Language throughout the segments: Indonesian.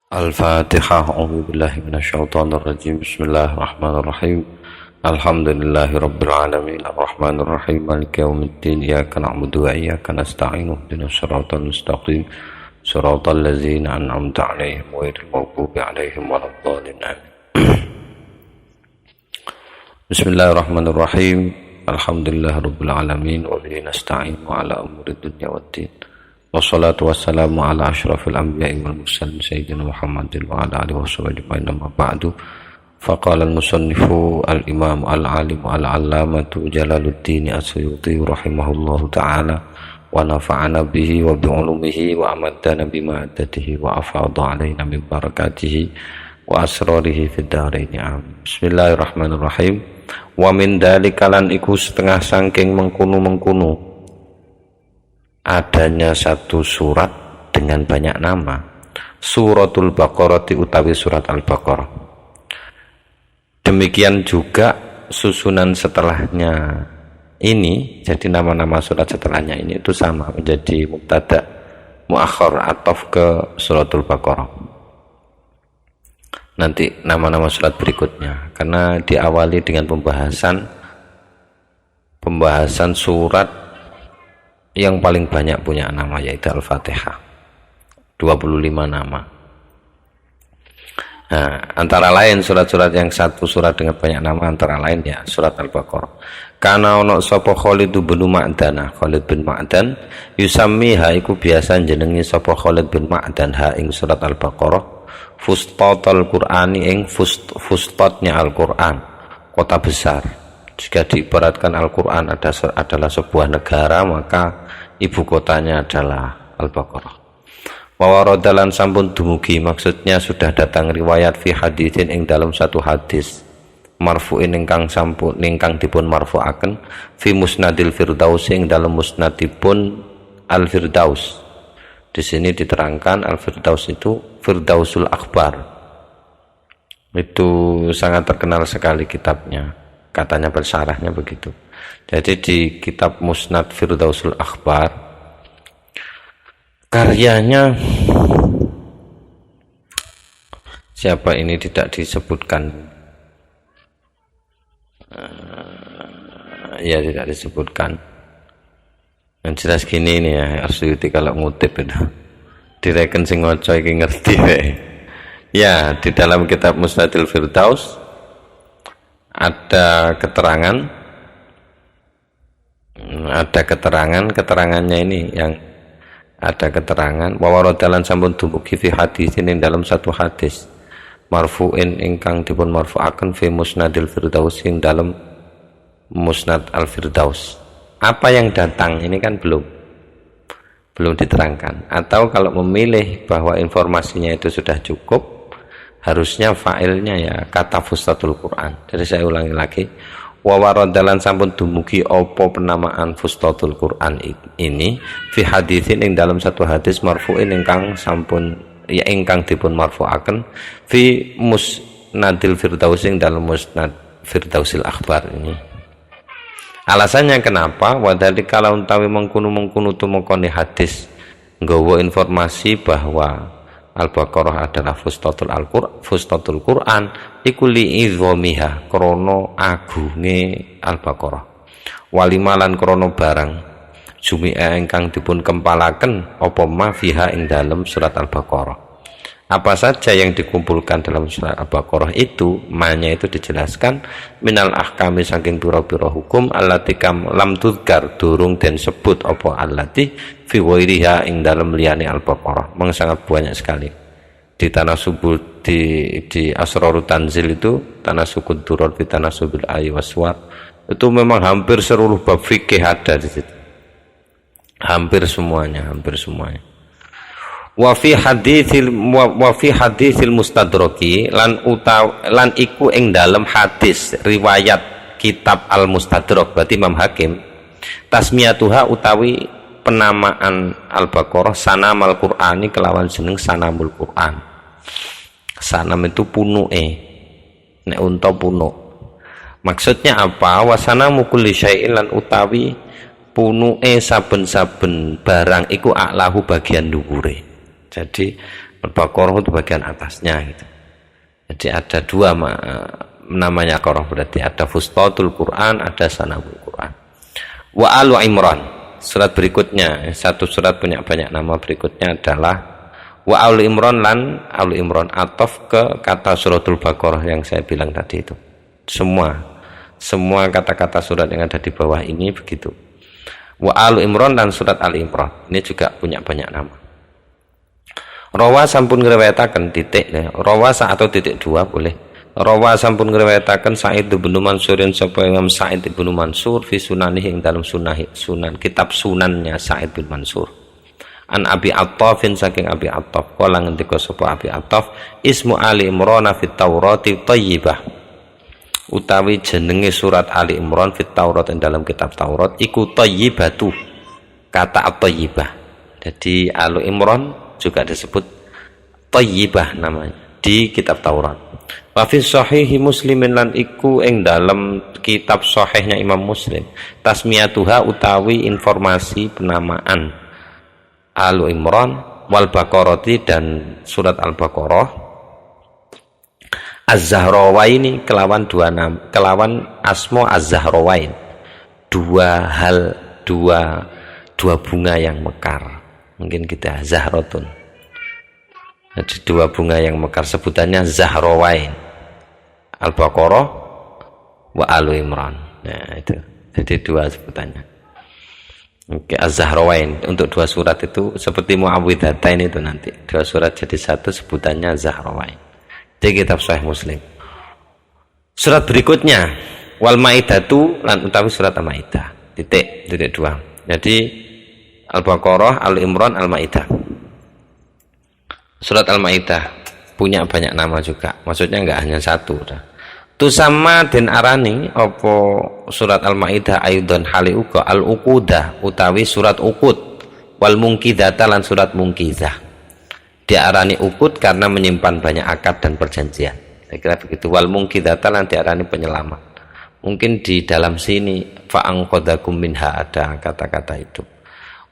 Al-Fatihah. A'udzu billahi minasyaitonir rajim. Bismillahirrahmanirrahim. Alhamdulillahi rabbil alamin. Arrahmanir rahim. Maliki yaumiddin. Iyyaka na'budu wa iyyaka nasta'in. Ihdinas siratal mustaqim. Siratal ladzina an'amta 'alaihim ghairil maghdubi 'alaihim waladdallin. Bismillahirrahmanirrahim. Alhamdulillahi rabbil alamin wa bihi nasta'in ala umuri dunya waddin. Wassalatu wassalamu ala asyrafil anbiya'i wal mursalin sayyidina Muhammadin wa ala alihi washabihi ajma'in. Amma ba'du. Faqala al-musannifu al-imam al-alim al-allamatu Jalaluddin As-Suyuti rahimahullahu ta'ala wa nafa'ana bihi wa bi'ulumihi wa amaddana bima'adatihi wa afadha alaina min barakatihi wa asrarihi fid dharain. Amin. Bismillahirrahmanirrahim. Wa min dzalika lan iku setengah saking mengkunu-mengkunu adanya satu surat dengan banyak nama, Suratul Baqarah utawi surat Al-Baqarah. Demikian juga susunan setelahnya ini, jadi nama-nama surat setelahnya ini itu sama, menjadi mubtada muakhar ataf ke Suratul Baqarah. Nanti nama-nama surat berikutnya, karena diawali dengan pembahasan surat yang paling banyak punya nama, yaitu Al-Fatihah, 25 nama. Nah, antara lain surat-surat yang satu surat dengan banyak nama antara lain ya surat Al-Baqarah. Kana ono sapa Khalid bin Ma'dan, Khalid bin Ma'dan yusammiha iku biasa jenengi sapa Khalid bin Ma'dan ha ing surat Al-Baqarah fustatal Qur'ani ing fustatnya Al-Qur'an, kota besar. Jika diibaratkan Al-Quran adalah sebuah negara, maka ibu kotanya adalah Al-Baqarah. Wawarodalan sampun dumugi, maksudnya sudah datang riwayat fi hadithin ing dalam satu hadis marfu'in ingkang sampun ingkang dipun marfu'aken fi musnadil firdaus ing dalam musnadipun Al-Firdaus. Di sini diterangkan Al-Firdaus itu Firdausul Akbar. Itu sangat terkenal sekali kitabnya. Katanya bersarahnya begitu. Jadi di kitab Musnad Firdausul Akhbar, karyanya siapa ini tidak disebutkan, ya tidak disebutkan. Yang jelas gini ini ya, Asyuti kalau ngutip itu direken sing ngoco iki ngerti deh. Ya, di dalam kitab Musnadil Firdaus ada keterangannya ini, yang ada keterangan wawarodalan sampun dumugi fi hadis ini dalam satu hadis marfu'in ingkang dipun marfu'aken fi musnadil firdaus ing dalam musnad al-firdaus. Apa yang datang ini kan belum diterangkan, atau kalau memilih bahwa informasinya itu sudah cukup, harusnya fa'ilnya ya kata fustatul Quran. Jadi saya ulangi lagi, wawarodalan sampun dumugi opo penamaan fustatul Quran ini fi hadithin ing dalam satu hadis marfu'in ingkang sampun ya ingkang dipun marfu'aken fi musnadil firdaus ing dalam musnad Firdausil Akhbar ini. Alasannya kenapa? Wadali kalau utawi mengkunu tumekone hadis nggawa informasi bahwa Al-Baqarah adalah fustatul Quran iku li izhomiha krono agunge Al-Baqarah walimalan krono barang jumi'a ingkang dipun kempalaken apa ma fiha ing dalam surat Al-Baqarah. Apa saja yang dikumpulkan dalam surat Al-Baqarah itu, manya itu dijelaskan minal ahkami saking pira-pira hukum allati kam lam tudkar durung den sebut apa allati fi ghairiha ing dalam liyane Al-Baqarah. Memang sangat banyak sekali. Di tanasubul di Asrarut Tanzil itu, tanasukud durur fi tanasubil ayat waswar, itu memang hampir seluruh bab fikih ada di situ. Hampir semuanya. Wa fi haditsil mustadraki lan iku ing dalam hadis riwayat kitab Al-Mustadrak, berarti Imam Hakim, tasmiyatuha utawi penamaan Al-Baqarah sanamal Qur'ani kelawan jeneng sanamul Qur'an. Sanam itu punuke, nek unta punuk. Maksudnya apa? Wa sanamu kulli syai'in lan utawi punuke saben-saben barang iku a'lahu bagian dhuwure. Jadi Al-Baqarah itu bagian atasnya gitu. Jadi ada dua namanya Qur'an, berarti ada Fustatul Quran, ada Sanawul Quran. Wa Alu Imran, surat berikutnya, satu surat punya banyak nama, berikutnya adalah Wa Alu Imran, lan Alu Imran ataf ke kata suratul Baqarah yang saya bilang tadi itu. Semua kata-kata surat yang ada di bawah ini begitu. Wa Alu Imran dan surat Ali Imran ini juga punya banyak nama. Rawa sampun ngriwayataken titik ya. Rawa atau titik dua boleh. Rawa sampun ngriwayataken Sa'id bin Mansurin sapa Imam Sa'id bin Mansur fi sunanihi ing dalam sunan kitab sunannya Sa'id bin Mansur. An Abi Attafin saking Abi Attaf kala ngendika sapa Abi Attaf ismu Ali Imran fit Taurati Thayyibah. Utawi jenenge surat Ali Imran fit Taurat ing dalam kitab Taurat iku Thayyibatu. Kata At-Thayyibah. Jadi Ali Imran juga disebut Thayyibah namanya di kitab Taurat. Wa fi sahihi Muslimin lan iku ing dalam kitab sahihnya Imam Muslim tasmiyatuha utawi informasi penamaan Al Imran wal Baqarati dan surat Al-Baqarah Az-Zahrawaini kelawan asma Az-Zahrawain, dua bunga yang mekar. Mungkin kita Zahratun. Jadi dua bunga yang mekar sebutannya Zahrawain. Al-Baqarah wa Alu Imran. Nah, itu. Jadi dua sebutannya. Oke, Az-Zahrawain untuk dua surat itu seperti Muawwidhatain itu nanti. Dua surat jadi satu sebutannya Zahrawain. Di kitab Sahih Muslim. Surat berikutnya Wal Maidatu lan utawi surat Al-Maidah. Titik dua. Jadi Al-Baqarah, Al-Imran, Al-Maidah. Surat Al-Maidah punya banyak nama juga. Maksudnya enggak hanya satu. Tu sama den arani apa surat Al-Maidah aidon hali uga Al-Uqudah utawi surat Uqud wal Munqidhah lan surat Munqidhah. Diarani Uqud karena menyimpan banyak akad dan perjanjian. Saya kira begitu. Wal Munqidhah lan diarani penyelamat. Mungkin di dalam sini fa'anqadhakum minha ada kata-kata itu.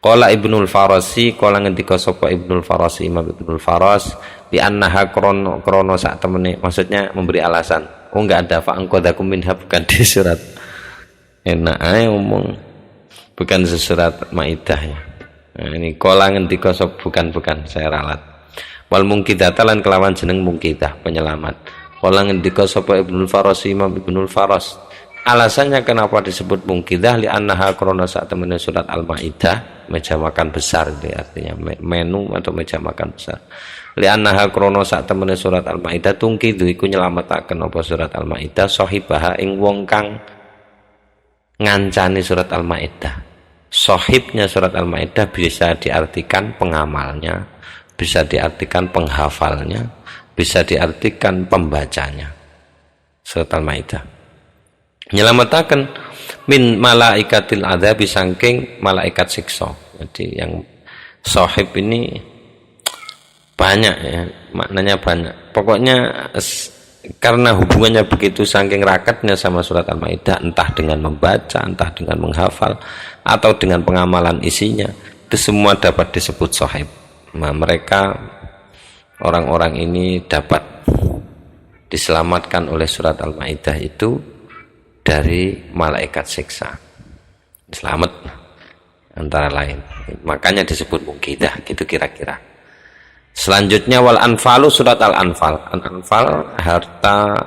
Qala Ibnul Farasi, qala ngendika sapa Ibnul Farasi, Imam Ibnul Faras, bi annaha krono sak temene, maksudnya memberi alasan. Oh enggak ada fa'anqadhakum minha, bukan di surat. Enak ae ngomong. Bukan surat Maidah ya. Nah, ini qala ngendika sapa bukan saya ralat. Wal Munqidhah lan kelawan jeneng Munqidhah penyelamat. Qala ngendika sapa Ibnul Farasi, Imam Ibnul Faras. Alasannya kenapa disebut Munqidhah li annaha krono sak temene surat Al-Maidah, meja makan besar itu artinya menu atau meja makan besar. Li annaha krono sak temene surat Al-Maidah tungkidhu iku nyelametaken apa surat Al-Maidah sahibaha ing wong kang ngancani surat Al-Maidah. Sahibnya surat Al-Maidah bisa diartikan pengamalnya, bisa diartikan penghafalnya, bisa diartikan pembacanya. Surat Al-Maidah nyelamataken min malaikatil adzabi saking malaikat siksa. Jadi yang sahib ini banyak ya, maknanya banyak. Pokoknya karena hubungannya begitu saking rakatnya sama surat Al-Maidah, entah dengan membaca, entah dengan menghafal, atau dengan pengamalan isinya, itu semua dapat disebut sahib. Nah, mereka orang-orang ini dapat diselamatkan oleh surat Al-Maidah itu dari malaikat siksa. Selamat antara lain. Makanya disebut Munqidhah gitu kira-kira. Selanjutnya wal Anfalu surat Al-Anfal. Al-Anfal harta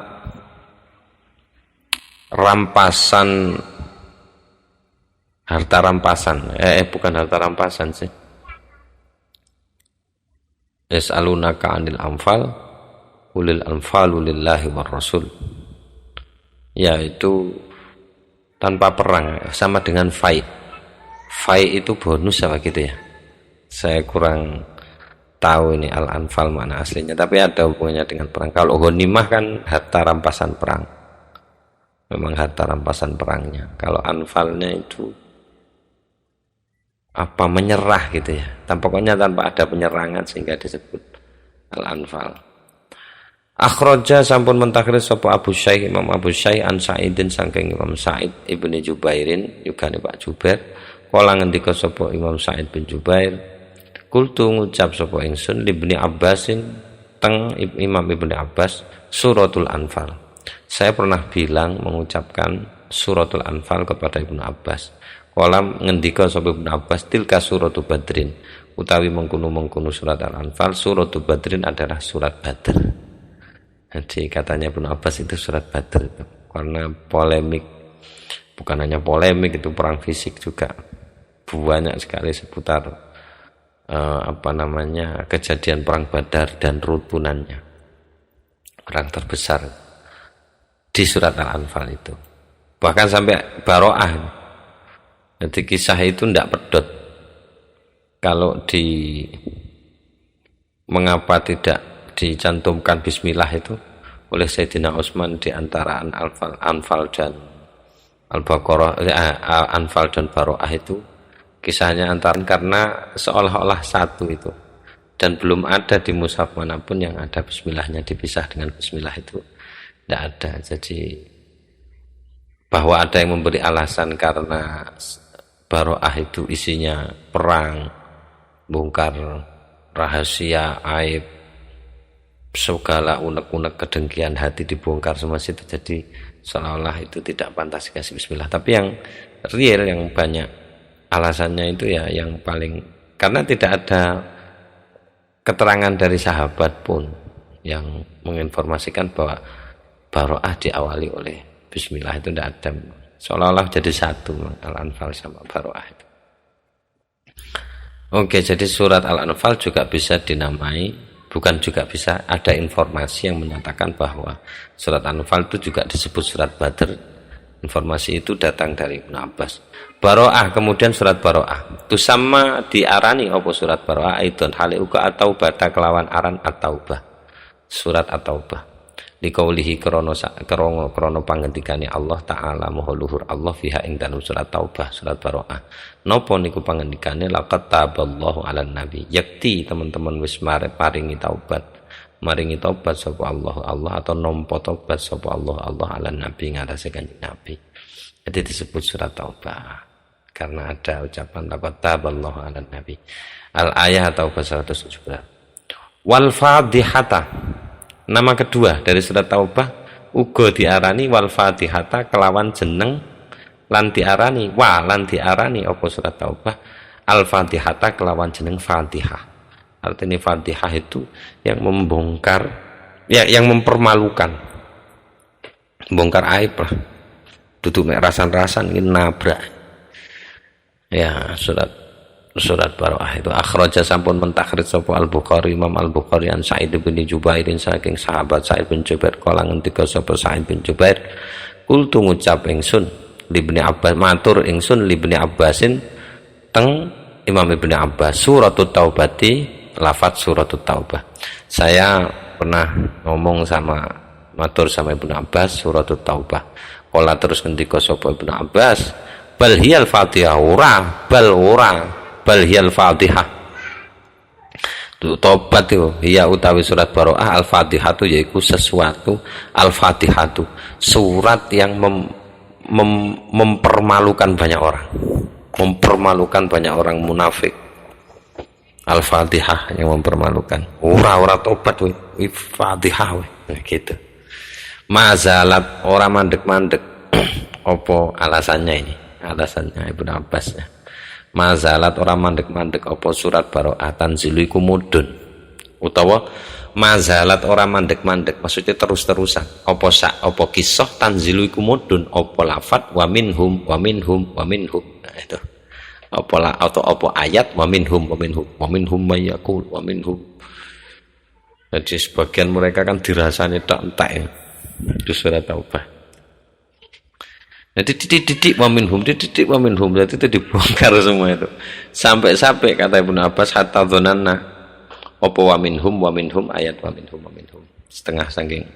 rampasan bukan harta rampasan sih. Yas'alunaka 'anil anfal ulil anfalu lillahi war rasul. Yaitu tanpa perang, sama dengan fai. Fai itu bonus apa gitu ya, saya kurang tahu ini Al-Anfal mana aslinya, tapi ada hubungannya dengan perang. Kalau ghanimah kan harta rampasan perang, memang harta rampasan perangnya. Kalau anfalnya itu apa, menyerah gitu ya, pokoknya tanpa ada penyerangan sehingga disebut Al-Anfal. Akhraja sampun mentakhrir sapa Abu Syekh Imam Abu Syekh an Sa'idin saking Imam Sa'id ibni Jubairin yugane Pak Jubair kala ngendika sapa Imam Sa'id bin Jubair Kultu ngucap sapa ingsun Ibni Abbasin teng Imam Ibni Abbas suratul Anfal. Saya pernah bilang mengucapkan suratul Anfal kepada Ibnu Abbas. Kolam ngendika sapa Ibnu Abbas tilka suratul Badrin, utawi mengkono-mengkono surat Al-Anfal. Suratul Badrin adalah surat Badr. Jadi katanya Ibnu Abbas itu surat Badr itu. Karena polemik, bukan hanya polemik, itu perang fisik juga banyak sekali seputar kejadian perang Badar dan rutunannya. Perang terbesar di surat Al-Anfal itu. Bahkan sampai Baro'ah. Jadi kisah itu tidak pedot. Kalau mengapa tidak dicantumkan bismillah itu oleh Sayyidina Utsman di antara Anfal dan Al-Baqarah, Anfal dan Baro'ah itu kisahnya karena seolah-olah satu itu, dan belum ada di mushaf manapun yang ada bismillahnya dipisah dengan bismillah itu tidak ada. Jadi bahwa ada yang memberi alasan karena Baro'ah itu isinya perang, bongkar rahasia, aib, segala unek-unek kedengkian hati dibongkar semua itu, jadi seolah-olah itu tidak pantas dikasih bismillah. Tapi yang real, yang banyak alasannya itu ya yang paling, karena tidak ada keterangan dari sahabat pun yang menginformasikan bahwa Baro'ah diawali oleh bismillah, itu tidak ada. Seolah-olah jadi satu Al-Anfal sama Baro'ah itu. Oke, jadi surat Al-Anfal juga bisa dinamai, bukan juga bisa, ada informasi yang menyatakan bahwa surat Al-Anfal itu juga disebut surat Badr. Informasi itu datang dari Ibnu Abbas. Baro'ah, kemudian surat Baro'ah itu sama diarani apa surat Baro'ah itu haliuka atau bata kelawan aran at-taubah, surat at-taubah. Likaulihi krono pangendikane Allah Ta'ala moho luhur Allah fiha ing dalam surat Taubah, surat Baro'ah. Napa niku pangendikane laqad taballahu 'alan nabi, yakti teman-teman wis maringi taubat sapa Allah atau nampa taubat sapa Allah 'alan nabi ngatasé kanjeng Nabi. Jadi disebut surat Taubah karena ada ucapan laqad taballahu 'alan nabi. Al-ayah Taubah 117. Wal Fadhihata, nama kedua dari surat Taubah uga diarani wal Fatihata kelawan jeneng lan diarani apa surat Taubah al Fatihata kelawan jeneng Fatihah. Artinya Fatihah itu yang membongkar, ya, yang mempermalukan, bongkar aib lah, duduk rasan-rasan ingin nabrak. Ya, surat Baro'ah itu akhraja sampun mentakhrij sapa Al-Bukhari, Imam Al-Bukhari an Sa'id bin Jubairin saking sahabat Sa'id bin Jubair kala ngendika sapa Sa'id bin Jubair kultu ngucap ingsun Ibnu Abbas, matur ingsun Ibnu Abbasin teng Imam Ibnu Abbas suratul Taubati, lafaz suratul Taubah. Saya pernah ngomong matur sama Ibnu Abbas suratul Taubah. Kala terus ngendika sapa Ibnu Abbas bal hiyal Fatihah bal hiyal Fatihah. Tobat itu hiya utawi surat Baro'ah al-Fatihah itu yaitu sesuatu, al-Fatihah itu surat yang mempermalukan banyak orang, munafik. Al-Fatihah yang mempermalukan. Ora tobat we Fatihah we gitu. Mazalat orang mandek-mandek. Apa alasannya ini? Alasannya Ibnu Abbas ya. Mazalat orang mandek-mandek apa surat Baro'ah tanzilu iku mudun, utawa mazalat orang mandek-mandek maksudnya terus-terusan apa kisah tanzilu iku mudun apa lafat wa minhum nah itu apa ayat wa minhum mayakul wa minhum. Jadi sebagian mereka kan dirasani tak entek ya, di surat Taubah. Jadi titik wa minhum berarti itu dibongkar semua itu. Sampai kata Ibnu Abbas hatta dzananna apa wa minhum ayat wa minhum. Setengah saking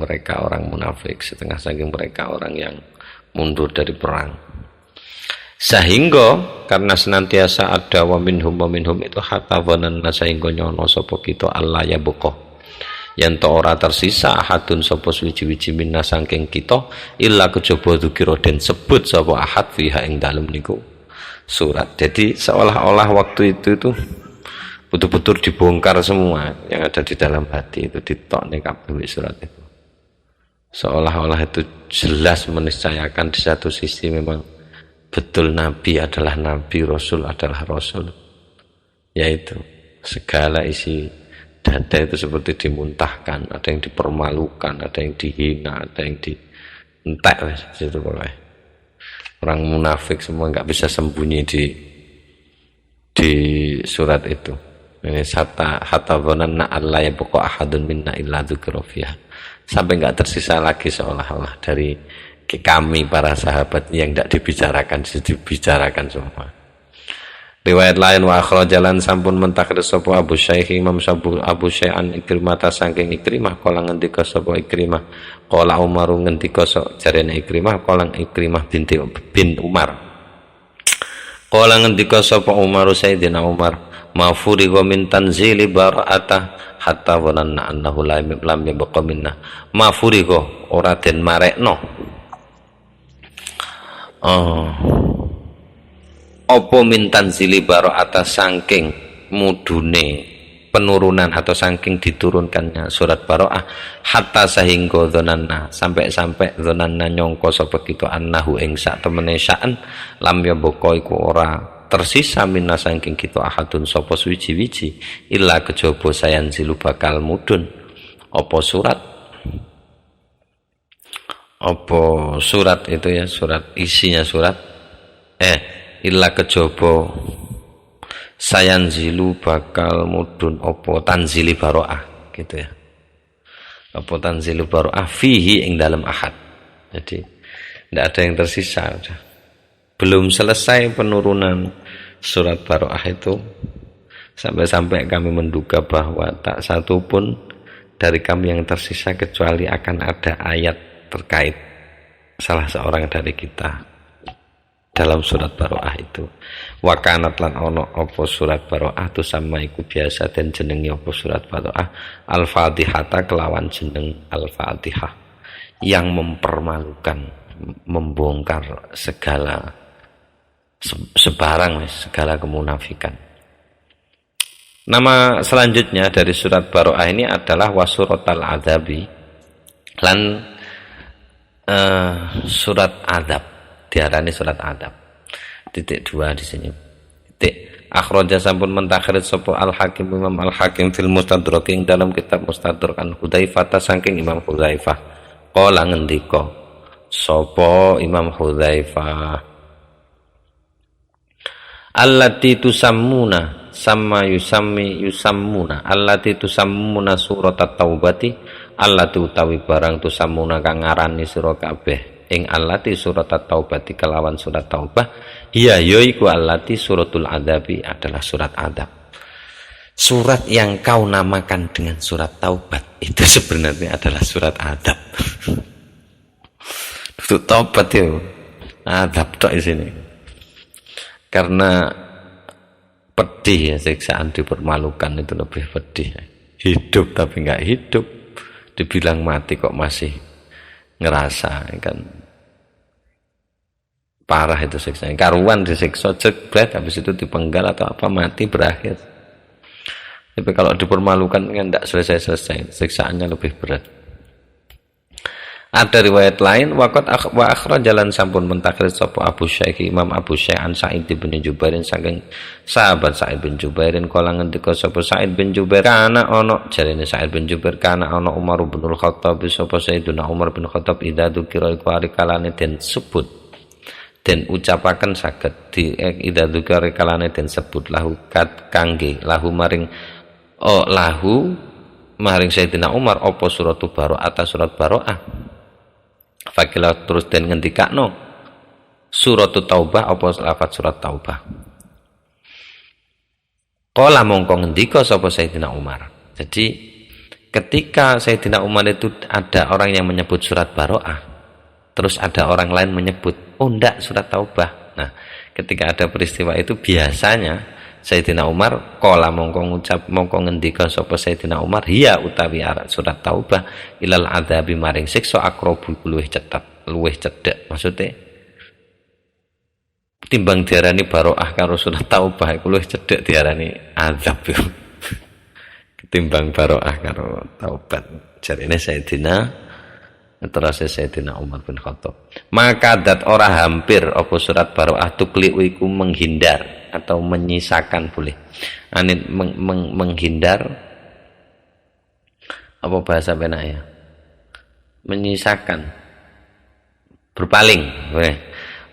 mereka orang munafik, setengah saking mereka orang yang mundur dari perang. Sehingga karena senantiasa ada wa minhum itu hatta dzananna sehingga nyono sapa kita Allah ya buka. Yen to ora tersisa ahadun sapa suwi-wiji minna saking kita illa kejaba dzikira den sebut sapa ahad fiha ing dalem niku surat. Jadi seolah-olah waktu itu betul-betul dibongkar semua yang ada di dalam hati itu, ditokne kabeh surat itu. Seolah-olah itu jelas meniscayakan di satu sisi memang betul Nabi adalah Nabi, Rasul adalah Rasul. Yaitu segala isi dada itu seperti dimuntahkan, ada yang dipermalukan, ada yang dihina, ada yang dientek situ pokoknya. Orang munafik semua nggak bisa sembunyi di surat itu. Ini hatta dhananna alla yabqa ahadun minna illa dzukira fiha. Sampai nggak tersisa lagi seolah-olah dari kami para sahabat yang tidak dibicarakan semua. Riwayat lain wa akhrajalan sampun mentakhir sapa Abu Syaikh Imam Abu Syaikh an Ikrimah saking Ikrimah kala ngendika sapa Ikrimah kala Umar ngendika jarene Ikrimah kala Ikrimah bin Umar kala ngendika sapa Umar Sayyidina Umar mafurigo min tanzili bara'ata hatta wananna annahu lam yabqa minna. Mafurigo ora den marekno apa min tanzili bara'ata saking mudune penurunan atau saking diturunkannya surat Bara'ah hatta sehingga dzananna sampai dzananna nyangka sapa kita annahu ing sak temene sya'an lam yabqa iku ora tersisa minna saking kita ahadun sapa suwiji-wiji illa kejaba sayan zilu bakal mudun apa surat itu ya, surat isinya surat illa kejaba sayan zilu bakal mudun apa tanzili Bara'ah gitu ya, apa tanzilu Bara'ah fihi ing dalam ahad. Jadi tidak ada yang tersisa, belum selesai penurunan surat Bara'ah itu sampai kami menduga bahwa tak satu pun dari kami yang tersisa kecuali akan ada ayat terkait salah seorang dari kita dalam surat Bara'ah itu. Wa kanat lan ono apa surat Bara'ah tu sama iku biasa dan jenengi apa surat Bara'ah Al-Fatihata kelawan jeneng Al-Fatihah yang mempermalukan, membongkar segala segala kemunafikan. Nama selanjutnya dari surat Bara'ah ini adalah wasuratal adzabi lan surat adab, diarani surat adab. Titik 2 di sini. Titik akhraja sampun mentakhir sapa Al-Hakim Imam Al-Hakim fil Mustadrak ing dalam kitab Mustadrak an Hudzaifah saking Imam Hudzaifah qala ngendika sapa Imam Hudzaifah allati tusammuna sama yusammuna allati tusammuna surat at-taubati allati utawi barang tusammuna kang ngarani sira kabeh ing allati surat at-taubati kelawan surat taubah ya yaiku allati suratul adabi adalah surat adab. Surat yang kau namakan dengan surat taubat itu sebenarnya adalah surat adab. Itu taubat itu adab tok di sini. Karena pedih ya, siksaan dipermalukan itu lebih pedih. Hidup tapi nggak hidup, dibilang mati kok masih ngerasa, kan parah itu siksaan. Karuan disiksa jebret, habis itu dipenggal atau apa, mati berakhir. Tapi kalau dipermalukan kan tidak selesai-selesai, siksaannya lebih berat. Ada riwayat lain waqat wa akhrajalan sampun mentakhir sapa Abu Syaikh Imam Abu Syaikh an Sa'id bin Jubairin saking sahabat Sa'id bin Jubairin kala ngendika sapa Sa'id bin Jubair kana ana jarene Sa'id bin Jubair kana ana Umar bin Khattab sapa Sayyidina Umar bin Khattab idza dzukira iku kalane den sebut den ucapaken saged di idza dzukira kalane den sebut lahu kangge lahu maring Sayyidina Umar apa suratul Bara'ah atas surat Bara'ah. Fakila terus dan ngendikakno surat taubah apa lafaz surat taubah. Qala mongko ngendika sapa Sayyidina Umar. Jadi ketika Sayyidina Umar itu ada orang yang menyebut surat Bara'ah, terus ada orang lain menyebut ndak surat taubah. Nah, ketika ada peristiwa itu biasanya Sayyidina Umar qala mongko ngendika sapa Sayyidina Umar hiya utawi surat taubah ilal adzabi maring siksa akrobu luwih cedhek maksudnya timbang diarani baroah karo surat taubah iku luwih cedhek diarani azab yo. Ketimbang baroah karo taubat. Jarine Sayyidina terus Sayyidina Umar bin Khattab. Maka dat ora hampir apa surat baroah tukli iku menghindar atau menyisakan boleh. Anit menghindar apa bahasa benak ya? Menyisakan berpaling.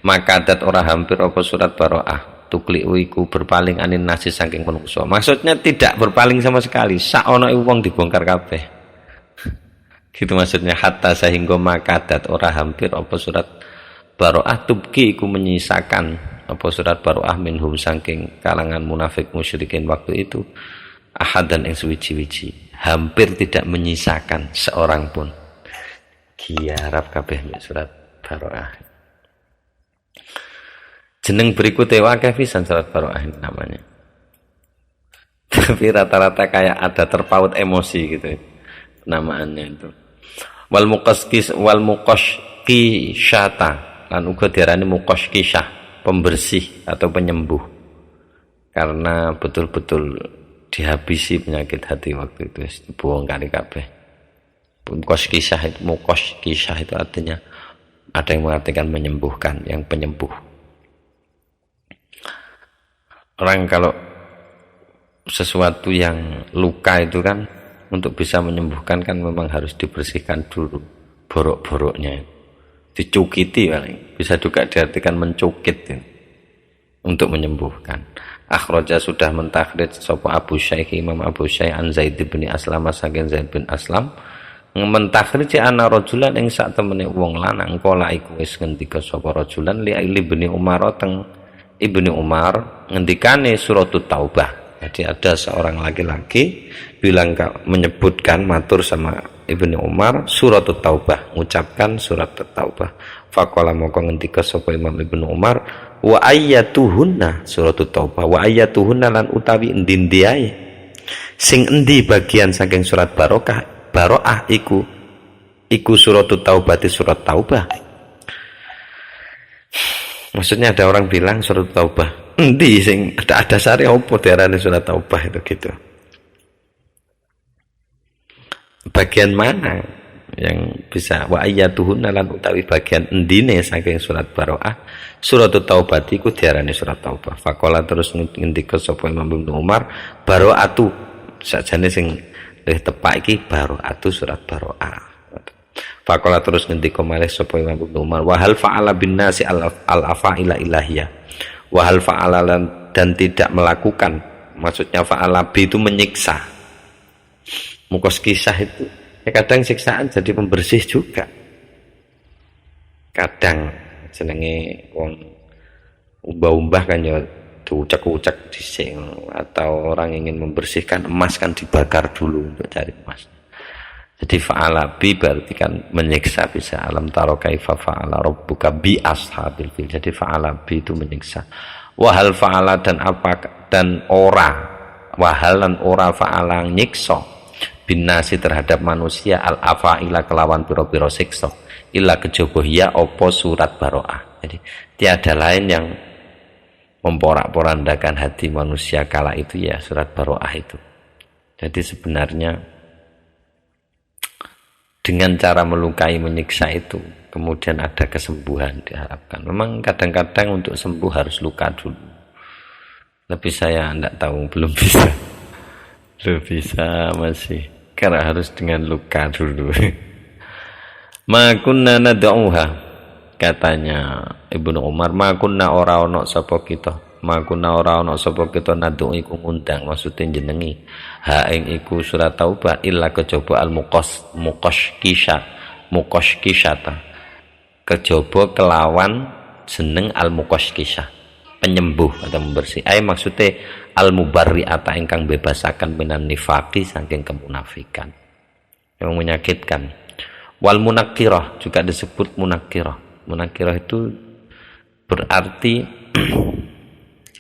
Maka dat ora hampir apa surat baroah tukli iku berpaling anin nasi saking menungso. Maksudnya tidak berpaling sama sekali. Sak ana wong dibongkar kabeh. Gitu maksudnya hatta sehingga makadat ora hampir apa surat baroah tubki iku menyisakan apa surat baroah minhum saking kalangan munafik musyrikin waktu itu ahadan yang suwiji-wiji hampir tidak menyisakan seorang pun kiarap kabeh surat baroah. Jeneng berikutnya wakeh pisan surat baroah ini namanya. Tapi rata-rata kayak ada terpaut emosi gitu namaannya itu. Wal muqashqishata lan uga diarani muqashqishah, pembersih atau penyembuh. Karena betul-betul dihabisi penyakit hati waktu itu dibongkar kabeh. Muqashqishah itu artinya ada yang mengartikan menyembuhkan, yang penyembuh. Orang kalau sesuatu yang luka itu kan untuk bisa menyembuhkan kan memang harus dibersihkan dulu borok-boroknya, dicukiti paling. Bisa juga diartikan mencukit untuk menyembuhkan. Akhraja sudah mentakhrij sapa Abu Syaikh Imam Abu Syaikh an Zaid bin Aslam saking Zaid bin Aslam mentakhrij ana rajulan ing sak temene wong lanang kala iku wis ngendika sapa rajulan li Ibnu Umar teng Ibnu Umar ngendikane surat Taubah. Jadi ada seorang laki-laki bilang menyebutkan matur sama Ibnu Umar surat Taubah, mengucapkan surat Taubah. Faqala moko ngendika sapa Imam Ibnu Umar wa ayyatuhunna surat Taubah wa ayyatuhunna lan utawi endi ae sing endi bagian saking surat baroah iku surat Taubah surat Taubah. Maksudnya ada orang bilang surat Taubah endi sing ada dasare opo diarani surat Taubah itu gitu. Bagian mana yang bisa wa ayyatuhunna lan utawi bagian endine saking surat baroah surat Taubah iku diarani surat Taubah. Faqala terus ngendika sapa Imam Ibnu Umar baroatu sakjane sing luwih tepak iki baroatu surat baroah. Faqala terus ngendika malih sapa Imam Ibnu Umar wa hal fa'ala bin nasi al-afa'ila ilahiyah wa hal fa'ala dan tidak melakukan, maksudnya fa'ala bi itu menyiksa. Mukos kisah itu ya kadang siksaan jadi pembersih juga, kadang jenenge wong umbah-umbah kan ya diucek-ucek dhisik, atau orang ingin membersihkan emas kan dibakar dulu untuk cari emas. Jadi fa'ala bi berarti kan menyiksa, bisa alam taro kaifa fa'ala rabbuka bi ashabil fil. Jadi fa'ala bi itu menyiksa. Wahal fa'ala dan apa dan ora, wahal dan ora fa'ala nyiksa binasi terhadap manusia al afa'ila kelawan piro-piro siksa illa kejaba ya opo surat baroah. Jadi tiada lain yang memporak-porandakan hati manusia kala itu ya surat baroah itu. Jadi sebenarnya dengan cara melukai menyiksa itu kemudian ada kesembuhan diharapkan. Memang kadang-kadang untuk sembuh harus luka dulu, tapi saya tidak tahu, belum bisa masih, karena harus dengan luka dulu. Ma kunna nad'uha, katanya Ibnu Umar, ma kunna ora ono sapa kita, ma kunna ora ono sapa kita nad'u iku ngundang, maksudnya jenengi ha ing iku surat Taubah illa kejaba al muqashqishata, kejaba kelawan jeneng al muqashqishah, penyembuh atau membersih. Maksudnya al mubarri'ata ingkang bebasaken minan nifaqi saking kemunafikan yang menyakitkan. Wal munakkirah juga disebut munakkirah. Munakkirah itu berarti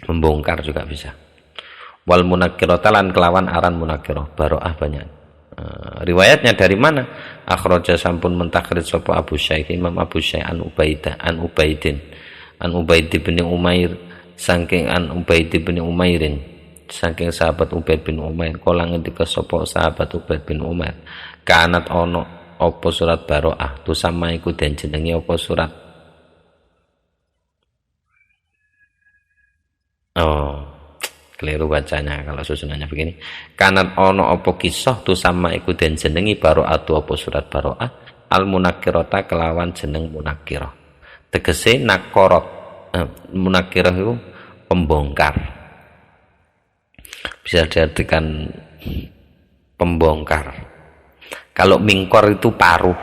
membongkar juga bisa. Wal munakkirah talan kelawan aran munakkirah baroah banyak. Riwayatnya dari mana? Akhraja sampun mentakhrij sapa Abu Syaikh Imam Abu Syaikh an Ubaidin an Ubaid bin Umair saking an Ubaid bin Umairin saking sahabat Ubaid bin Umair kala ngendika sapa sahabat Ubaid bin Umair kanat ono apa surat Baroah tu sama iku den jenenge apa surat keliru bacanya kalau susunannya begini kanat ono apa kisah tu sama iku den jenengi Baroah tu apa surat Baroah al munakirata kelawan jeneng munakirah tegese nakorot munakirah itu pembongkar bisa diartikan pembongkar. Kalau mingkor itu paruh,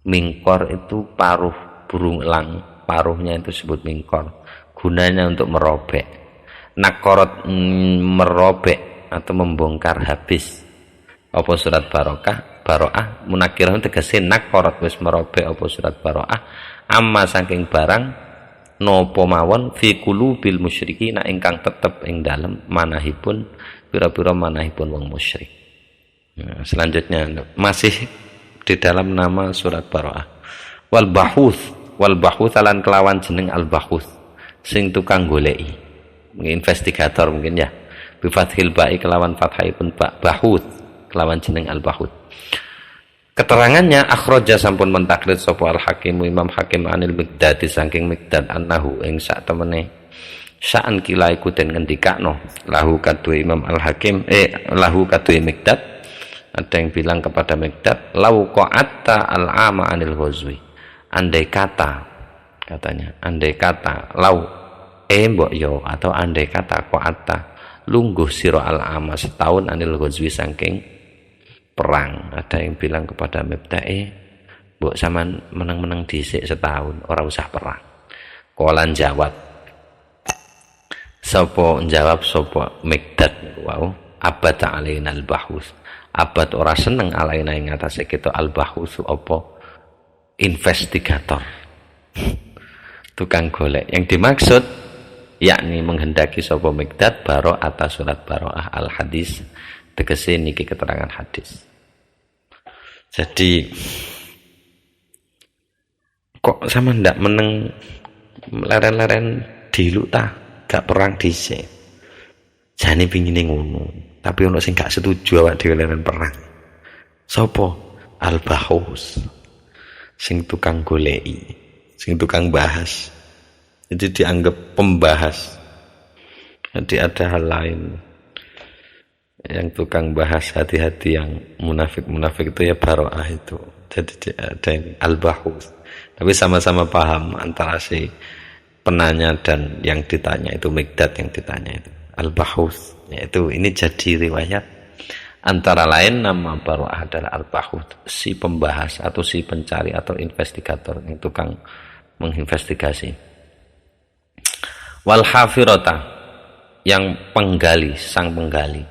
mingkor itu paruh burung elang, paruhnya itu disebut mingkor, gunanya untuk merobek. Nakorot merobek atau membongkar habis apa surat Baroah munakirah tegese nakorot wis merobek apa surat Baroah amma saking barang nopo mawon fi qulubil musyrikin ingkang tetep ing dalem manahipun pira-pira manahipun wong musyrik. Nah, selanjutnya masih di dalam nama surat Baroah wal bahuth lan kelawan jeneng al bahuth sing tukang goleki mungkin investigator mungkin ya bi fathil ba'i kelawan fathaipun bahuth kelawan jeneng al bahuth. Keterangannya akhraja sampun mentakrid sapa al hakim Imam Hakim anil Miqdad saking Miqdad annahu ing sak temene sa'an kila iku den ngendikakno lahu kadue Imam al Hakim lahu kadue Miqdad ada yang bilang kepada Miqdad lau qa'atta al ama anil ghazwi andai kata katanya andai kata lau mbok yo atau andai kata qa'atta lungguh sira al ama setahun anil ghazwi saking perang. Ada yang bilang kepada Miqdad mbok sampean meneng-meneng dhisik setahun ora usah perang. Kolan jawab sapa Miqdad wau abad alaina al bahus abad ora seneng alaina ing atase kita al bahus apa investigator tukang golek yang dimaksud yakni menghendaki sapa Miqdad baro atas surat Baroah al hadis tegese niki keterangan hadis. Jadi kok sama ndak meneng leren-leren dilu ta gak perang dhisik. Jane pingine ngono, tapi ono sing gak setuju awak dhewe leren perang. Sopo? Al-Bahus. Sing tukang goleki, sing tukang bahas. Itu dianggap pembahas. Jadi ada hal lain yang tukang bahas hati-hati yang munafik itu ya Baroah itu. Jadi ada yang al-bahus. Tapi sama-sama paham antara si penanya dan yang ditanya itu Miqdad yang ditanya itu al-bahus. Yaitu ini jadi riwayat antara lain nama Baroah adalah al-bahus, si pembahas atau si pencari atau investigator yang tukang menginvestigasi. Wal hafirata yang penggali, sang penggali.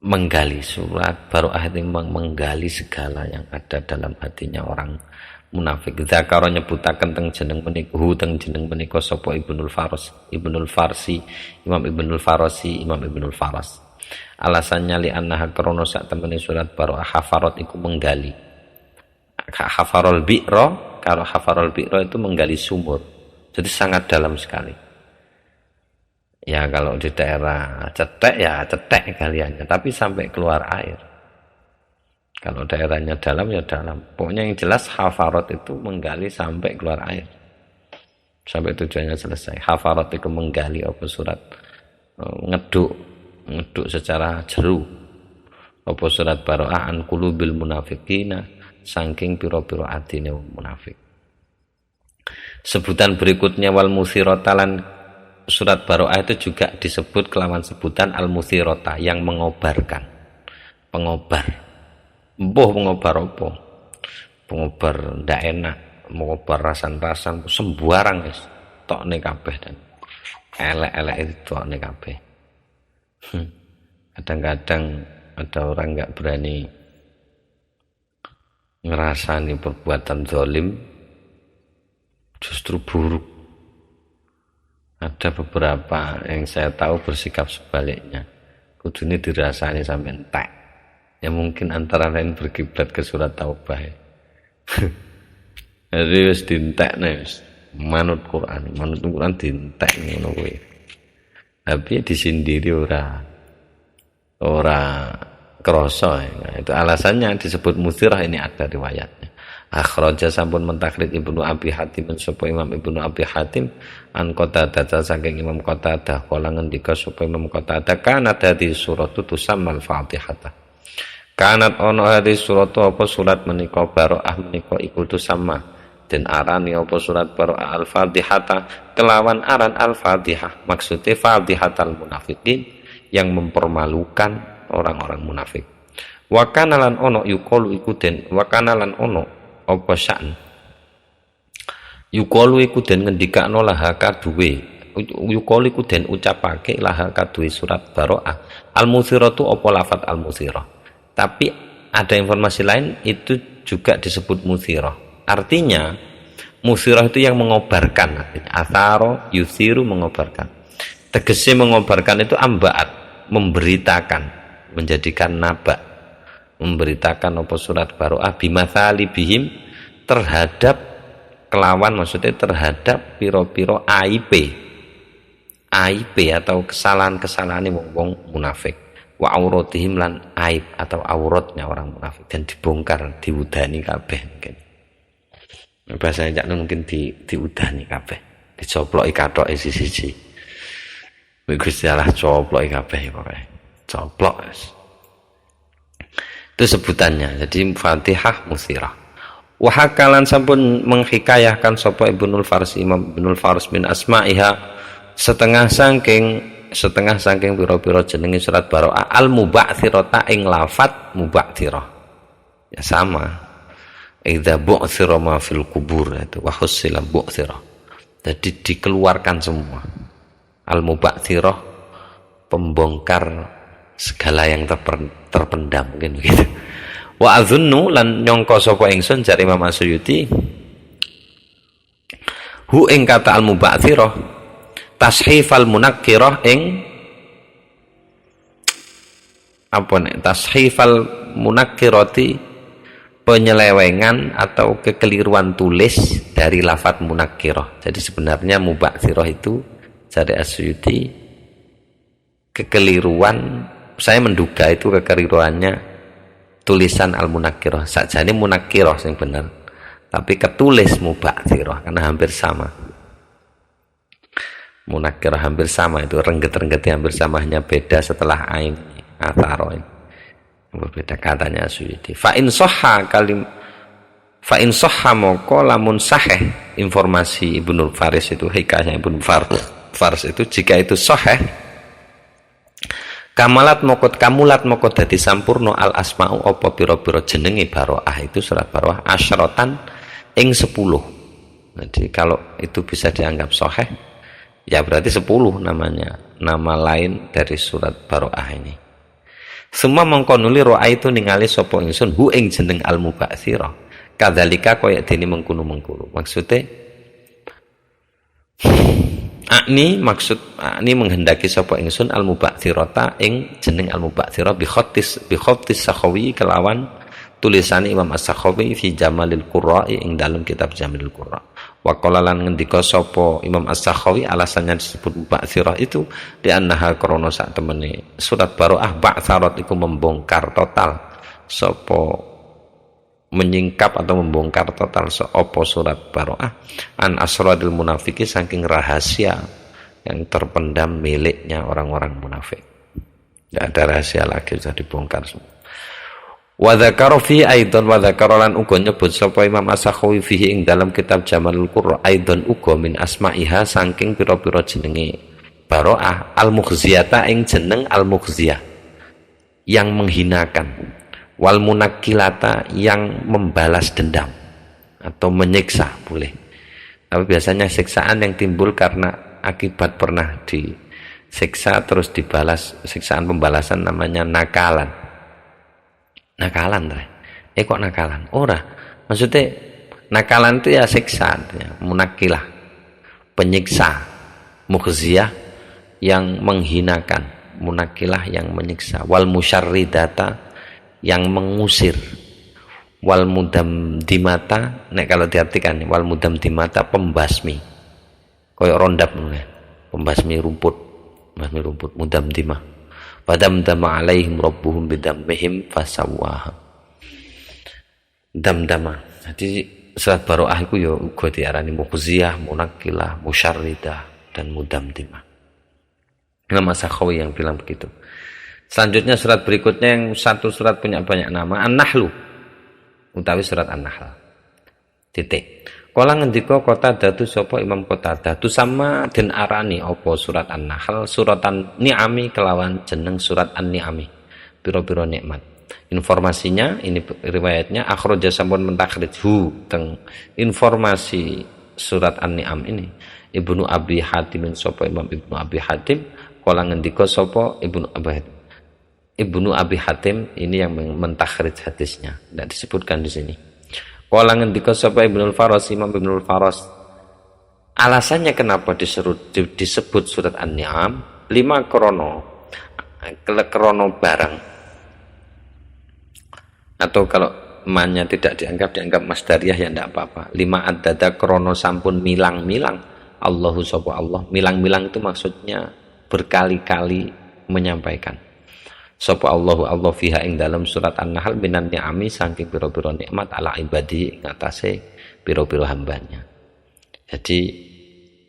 Menggali surat Baroah itu menggali segala yang ada dalam hatinya orang munafik. Zakaro nyebutaken teng jeneng menika teng jeneng menika sapa Ibnul Farsi, Imam Ibnul Faras. Alasannya li annaha krana sak temene surat Baroah hafarat iku menggali. Hafarul bi'ra, kalau hafarul bi'ra itu menggali sumur. Jadi sangat dalam sekali. Ya kalau di daerah cetek ya cetek galiannya, tapi sampai keluar air. Kalau daerahnya dalam ya dalam. Pokoknya yang jelas hafarat itu menggali sampai keluar air. Sampai tujuannya selesai. Hafarat itu menggali apa surat ngeduk secara jeru. Apa surat Baroah an qulubil munafiqina saking pira-pira atine munafik. Sebutan berikutnya wal musiratalan surat Baroah itu juga disebut kelawan sebutan al-muthirata yang mengobarkan, pengobar. Mbuh pengobar apa? Pengobar ndak enak, mengobar rasan-rasan sembarang wis tokne kabeh dan elek-elek itu tokne kabeh. Kadang-kadang ada orang enggak berani ngerasani perbuatan zalim justru buruk. Ada beberapa yang saya tahu bersikap sebaliknya. Kudune dirasani sampai entek. Ya mungkin antara lain berkiblat ke surat Taubah. Jadi wis dientekne wis manut Quran dientek ngono kuwi. Tapi disindiri ora krasa. Nah, itu alasannya disebut muthirah, ini ada riwayatnya. Akhraja sampun mentakrid Ibnu Abi Hatim sapa Imam Ibnu Abi Hatim an Qatadah saking Imam Qatadah kala ngendika sapa Imam Qatadah kana dadi surat tusammal Fatihah. Kanat ono hadis surat apa surat menika Baroah menika iku tusamma den arani apa surat Baroah Al-Fatihah kelawan aran Al-Fatihah maksudnya Fatihatul munafiqin yang mempermalukan orang-orang munafik. Wa kana lan ono yuqalu iku den wa kana lan ono apa sa'an yuqalu iku den ngendikakno laha kaduwe yuqalu iku den ucapake laha kaduwe surat Baroah al-muthiratu apa lafat al-muthirah. Tapi ada informasi lain itu juga disebut muthirah. Artinya muthirah itu yang mengobarkan, artinya atharo yuthiru mengobarkan. Tegese mengobarkan itu ambaat, memberitakan, menjadikan naba, memberitakan apa surat Baroah bimathali bihim terhadap kelawan, maksudnya terhadap piro-piro aib atau kesalahan-kesalahan wong munafik. Wa auratihim lan aib atau auratnya orang munafik dan dibongkar, diudani kabeh mungkin. Bahasanya mungkin diudani kabeh, dicoploki kathoke siji-siji. Gusti Allah coploki kabeh pokoke. Coplok. Itu sebutannya. Jadi Fatihah muthirah. Wa hakalan sampun menghikayahkan sapa Ibnul Fars Imam Ibnul Fars min asma'iha setengah saking pira-pira jenenge surat Baroah al-muba'tsirata ing lafat muba'tsirah. Ya sama. Idza bu'tsira ma fil kubur itu wa husila bu'tsirah. Jadi dikeluarkan semua. Al-muba'tsirah pembongkar segala yang terpendam mungkin begitu. Wa adzunnu lan nyangka sapa ingsun jare Imam Asyuyuti hu ing kata al-muba'tsirah tashifal munakkirah ing apa nek tashifal munakkirati penyelewengan atau kekeliruan tulis dari lafaz munakkirah. Jadi sebenarnya muba'tsirah itu dari Asyuyuti kekeliruan, saya menduga itu kekeliruannya tulisan al-munakkirah. Sakjane munakkirah sing bener, tapi ketulis muba'tsirah karena hampir sama. Munakkirah hampir sama, itu rengget-renggetnya hampir sama, hanya beda setelah ain atharo berbeda katanya Asyuyuti. Fa in sahha moko lamun sahih informasi Ibnul Faris itu, hikayahnya Ibnul Faris itu, jika itu sahih kamulat moko dadi sampurno al asma'u apa pira-pira jenenge Baroah itu surat Baroah asyratan ing 10. Jadi kalau itu bisa dianggap sahih ya berarti 10 namanya, nama lain dari surat Baroah ini. Semua mengkonuli roa itu ningali sapa ingsun hu ing jeneng al-muba'tsirah. Kadzalika kaya dene mengkono-mengkono. Maksudnya akni menghendaki sapa ingsun al-muba'tsirata ing jeneng al-muba'tsirah bi khattis Sakhawi kelawan tulisan Imam As-Sakhawi fi Jamalil Qurra ing dalam kitab Jamalil Qurra. Wa qala lan ngendika sapa Imam As-Sakhawi alasannya disebut muba'tsirah itu di annaha krana sak temene surat Baroah ba'tsarat iku membongkar total sapa menyingkap atau membongkar total sapa surat Baroah an asradil munafiki saking rahasia yang terpendam miliknya orang-orang munafik. Tidak ada rahasia lagi, sudah dibongkar semua. Wa dzakara fi aidan wa dzakara lan uga nyebut sapa Imam As-Sakhawi fihi ing dalam kitab Jamalul Qurra aidan uga min asma'iha saking pira-pira jenenge Baroah al-mukhziyata ing jeneng al-mukhziyah yang menghinakan, wal munakkilata yang membalas dendam atau menyiksa boleh. Tapi biasanya siksaan yang timbul karena akibat pernah disiksa terus dibalas, siksaan pembalasan namanya nakalan. Nakalan kok nakalan? Ora. Maksudnya nakalan itu ya siksa, ya, munakilah, penyiksa, mukhziyah yang menghinakan, munakilah yang menyiksa, wal musyarridata yang mengusir, Wal mudam dimata, nek kalau diartikan wal mudam dimata pembasmi, koyok rondap nih, pembasmi rumput mudam dimah. Padam dama alaihim rabbuhum bidammihim fasawwaha. Dam-dama. Jadi surat Baroah iku ya uga diarani mukhziyah, munakkilah, musyarridah dan mudam dimah. Nama Sakhawi yang bilang begitu. Selanjutnya surat berikutnya yang satu surat punya banyak nama, An-Nahlu. Utawi surat An-Nahl. Titik. Kala ngendika Qatadah sapa Imam Qatadah sama den arani apa surat An-Nahl suratan ni'ami kelawan jeneng surat An-Ni'ami. Pira-pira nikmat. Informasinya ini riwayatnya akhraja sampun mentakhriju teng informasi surat An-Ni'am ini Ibnu Abi Hatim sapa Imam Ibnu Abi Hatim kala ngendika sapa Ibnu Abi Hatim ini yang mentakhrij hadisnya, tidak disebutkan di sini. Kala ngendika sapa Ibnul Faras, Imam Ibnul Faras, alasannya kenapa disebut surat An-Ni'am 5 krono barang, atau kalau mannya tidak dianggap masdariyah ya tidak apa-apa. 5 adada krono sampun milang-milang Allahu sapa Allah. Milang-milang itu maksudnya berkali-kali menyampaikan sapa Allah fiha ing dalam surat An-Nahl minan ni'ami saking pira-pira nikmat ala ibadi ngatasé pira-pira hambanya. Jadi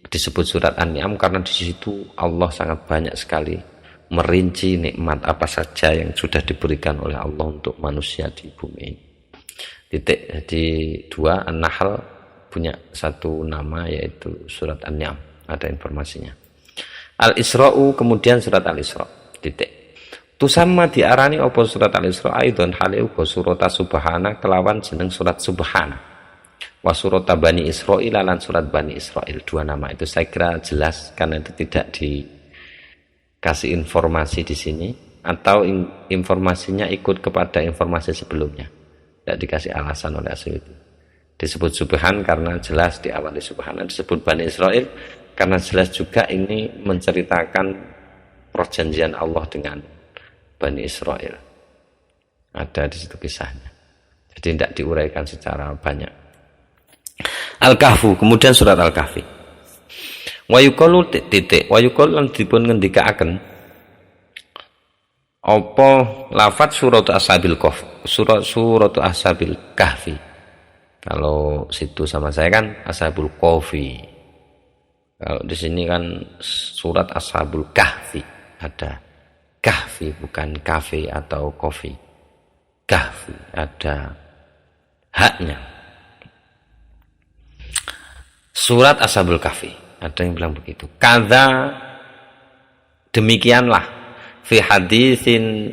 disebut surat An-Ni'am karena di situ Allah sangat banyak sekali merinci nikmat apa saja yang sudah diberikan oleh Allah untuk manusia di bumi ini. Titik. Jadi 2 An-Nahl punya satu nama yaitu surat An-Ni'am, ada informasinya. Al-Isra'u kemudian surat Al-Isra. Titik. Tu sama diarani apa surat Al-Isra aidon hale uga surat Subhana kelawan jeneng surat Subhana. Wa surat Bani Israil lan surat Bani Israil. 2 nama itu saya kira jelas karena itu tidak dikasih informasi di sini atau informasinya ikut kepada informasi sebelumnya. Tidak dikasih alasan oleh Asy'ari. Disebut Subhan karena jelas diawali Subhana, disebut Bani Israil karena jelas juga ini menceritakan perjanjian Allah dengan Bani Israel. Ada di situ kisahnya. Jadi tidak diuraikan secara banyak. Al-Kahfu, kemudian surat Al-Kahfi. Wa yuqalu titik, wa yuqalu lan dipun ngendikaaken apa lafaz surat Ashabil Kahfi, surat Ashabil Kahfi. Kalau situ sama saya kan Ashabul Kahfi. Kalau di sini kan surat Ashabul Kahfi ada. Kahfi bukan kafe atau kopi. Kahfi ada haknya. Surat Ashabul Kahfi ada yang bilang begitu. Kadza demikianlah fi hadisin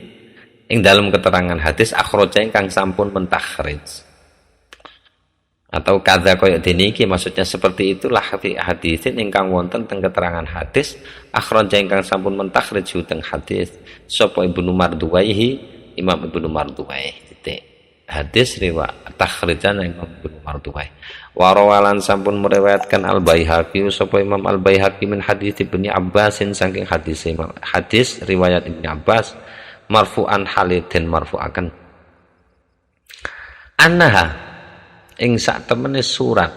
ing dalam keterangan hadis akhraja ingkang sampun mentakhrij. Atau kadza kaya dene iki maksudnya seperti itulah hadisin ingkang wonten teng keterangan hadis akhraja ingkang sampun mentakhrij teng hadis sapa Ibnu Marduwaihi Imam Ibnu Marduwaih titik hadis riwayat takhrijan Imam Ibnu Marduwaih wa rawalan sampun meriwayatkan Al Baihaqi sapa Imam Al Baihaqi min hadis Ibnu Abbasin saking hadis riwayat Ibnu Abbas marfu'an halidin marfu'aken annaha ing sak temene surat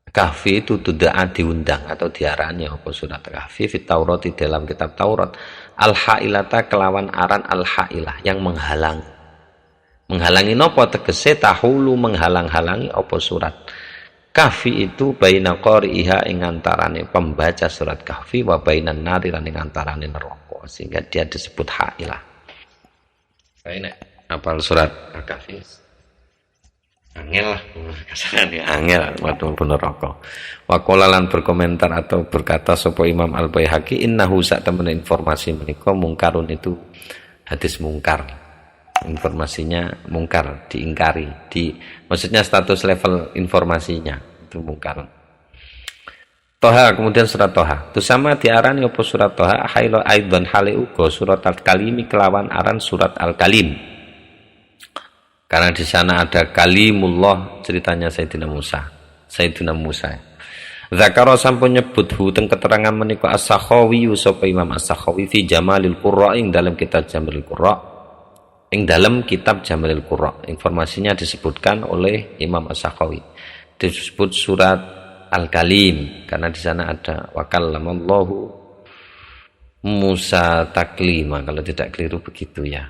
Kahfi itu tidak diundang atau diarani apa surat Kahfi fit Taurat di dalam kitab Taurat al-hailata kelawan aran al-hailah yang menghalangi napa tegese tahulu menghalang-halangi apa surat Kahfi itu baina qari'iha ing antarane pembaca surat Kahfi wa bainan nari lan ing antarane neraka sehingga dia disebut hailah. Saya nek apal surat Al-Kahfi angel lah kasarane angel waktu neraka. Wa qala lan berkomentar atau berkata sapa Imam Al Baihaqi innahu sak temene informasi menika mungkarun itu hadis mungkar. Informasinya mungkar, diingkari, maksudnya status level informasinya itu mungkar. Toha kemudian surat Toha. Tu sama diarani apa surat Toha haila aidan hale uga surat Al-Kalimi kelawan aran surat Al-Kalim. Karena di sana ada kalimullah ceritanya Sayyidina Musa. Zakara sampun nyebut teng keterangan menika As-Sakhawi sapa Imam As-Sakhawi fi Jamalil Qurra ing dalam kitab Jamalil Qurra. ing dalam kitab Jamilul Qurra. Informasinya disebutkan oleh Imam As-Sakhawi. Disebut surat Al-Kalim karena di sana ada wa kallamallahu Musa taklima, kalau tidak keliru begitu ya.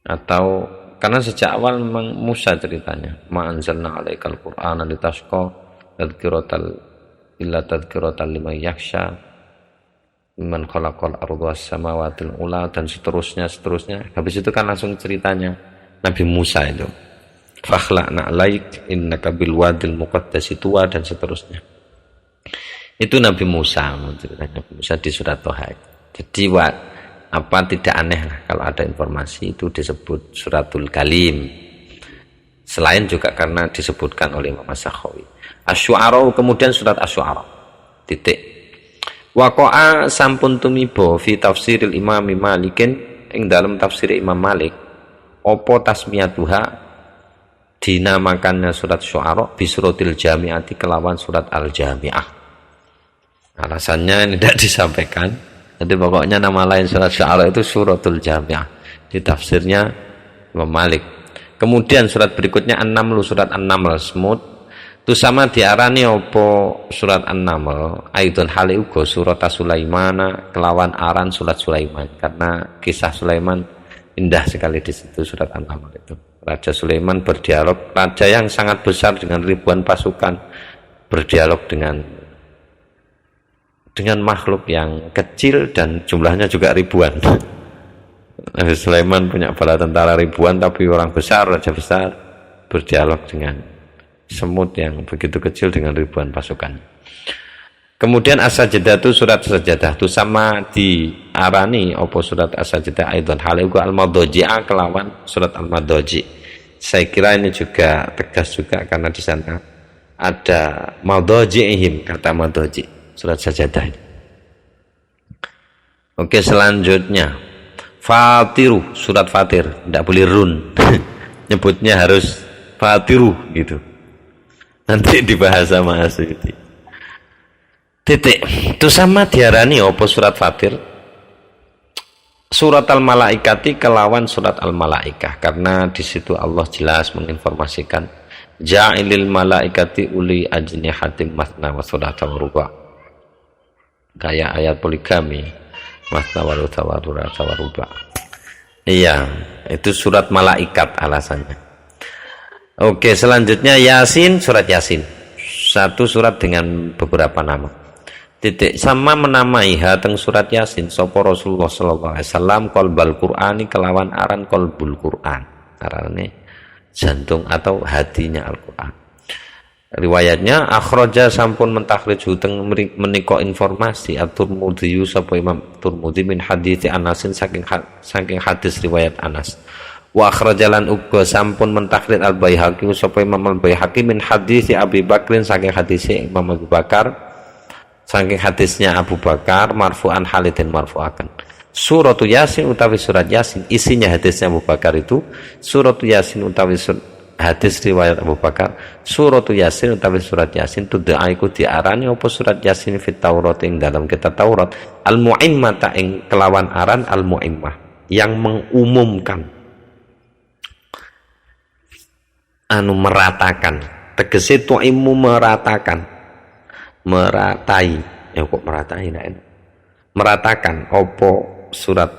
Atau karena sejak awal memang Musa ceritanya, ma anzalna 'alaikal qur'ana litasqa tadhkiratal illa tadhkiratal liman yakhsha man khalaqal arda was samawati ula, dan seterusnya. Habis itu kan langsung ceritanya Nabi Musa itu, fakhla'na 'alaik innaka bil wadil muqaddasi tuwa, dan seterusnya. Itu Nabi Musa, ceritanya Nabi Musa di surat Toha. Jadi tidak aneh lah kalau ada informasi itu disebut suratul Kalim. Selain juga karena disebutkan oleh Imam As-Sakhawi. Asy-Syu'ara, kemudian surat Asy-Syu'ara. Titik. Waqa'a sampun tumiba fi tafsiril Imam Malikin, ing dalam tafsir Imam Malik apa tasmiyatuha, dinamakannya surat Syu'ara bi suratil Jami'ati, kelawan surat Al-Jami'ah. Alasannya ini tidak disampaikan. Jadi pokoknya nama lain surat Syu'ara itu suratul Jami'ah di tafsirnya Imam Malik. Kemudian surat berikutnya An-Naml, surat An-Naml semut itu sama diarani opo surat An-Naml aidon hale uga surat Sulaimana, kelawan aran surat Sulaiman, karena kisah Sulaiman indah sekali di situ surat An-Naml itu. Raja Sulaiman berdialog, raja yang sangat besar dengan ribuan pasukan, berdialog dengan makhluk yang kecil dan jumlahnya juga ribuan. Nabi Sulaiman punya bala tentara ribuan, tapi orang besar, raja besar, berdialog dengan semut yang begitu kecil dengan ribuan pasukan. Kemudian As-Sajdah itu surat Sajadah itu sama diarani opo surat As-Sajdah aidon haliku al-Madhaji'ah, kelawan surat al-Madhaji'. Saya kira ini juga tegas juga karena di sana ada madhaji'ihim, kata madhaji', surat Sajadah. Oke, selanjutnya Fatiru, surat Fatir, tidak boleh run. Nyebutnya harus Fatiru gitu. Nanti dibahas sama Asy'ari. Titik. Itu sama diarani opo surat Fatir? Surat Al-Malaikati, kelawan surat Al-Malaikah, karena di situ Allah jelas menginformasikan ja'ilil malaikati uli ajnihatim masna wa thulatha wa ruba'. Kayak ayat poligami, masna wa thulatha wa ruba'. Iya, itu surat malaikat alasannya. Oke, selanjutnya Yasin, surat Yasin. Satu surat dengan beberapa nama. Titik. Sama menamai hateng surat Yasin sapa Rasulullah sallallahu alaihi wasallam qalbal Qur'ani, kelawan aran qalbul Qur'an. Arane jantung atau hatinya Al-Qur'an. Riwayatnya akhraja sampun mentakhrij huteng menika informasi at-Tirmidzi sapa Imam Tirmidzi min hadits Anas saking hadis riwayat Anas. Wa akhrajalan uga sampun mentakhrij Al-Baihaqi sapa Imam Al-Baihaqi min hadits Abi Bakrin saking hadis Imam Abu Bakar, saking hadisnya Abu Bakar marfu'an halidin marfu'akan. Suratul Yasin utawi surat Yasin, isinya hadisnya Abu Bakar itu suratul Yasin utawi hadis riwayat Abu Bakar, suratul Yasin utawi surat Yasin tud'a iku diarani apa surat Yasin fit Taurat ing dalam kitab Taurat, al-mu'immata ing kelawan aran al-mu'immah, yang mengumumkan, meratakan, tegese tu'imu meratakan, meratai, kok meratai enak, meratakan opo surat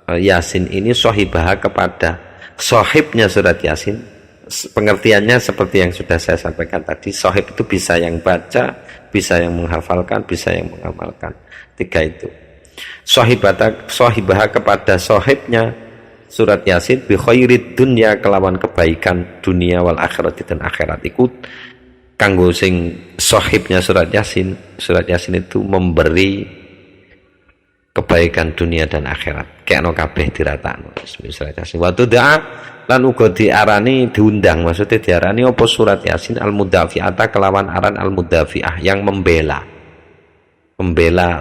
Yasin ini sohibah kepada sohibnya surat Yasin. Pengertiannya seperti yang sudah saya sampaikan tadi, sohib itu bisa yang baca, bisa yang menghafalkan, bisa yang mengamalkan, tiga itu. Sohibah kepada sohibnya surat Yasin bi khairid dunya, kelawan kebaikan dunia wal akhirat dan akhirat. Ikut kanggo sing sohibnya surat Yasin itu memberi kebaikan dunia dan akhirat. Kekno kabeh diratakno surat Yasin. Waktu doa lan uga diarani diundang, maksudnya diarani apa surat Yasin al-mudafi'ata, kelawan aran al-mudafi'ah, yang membela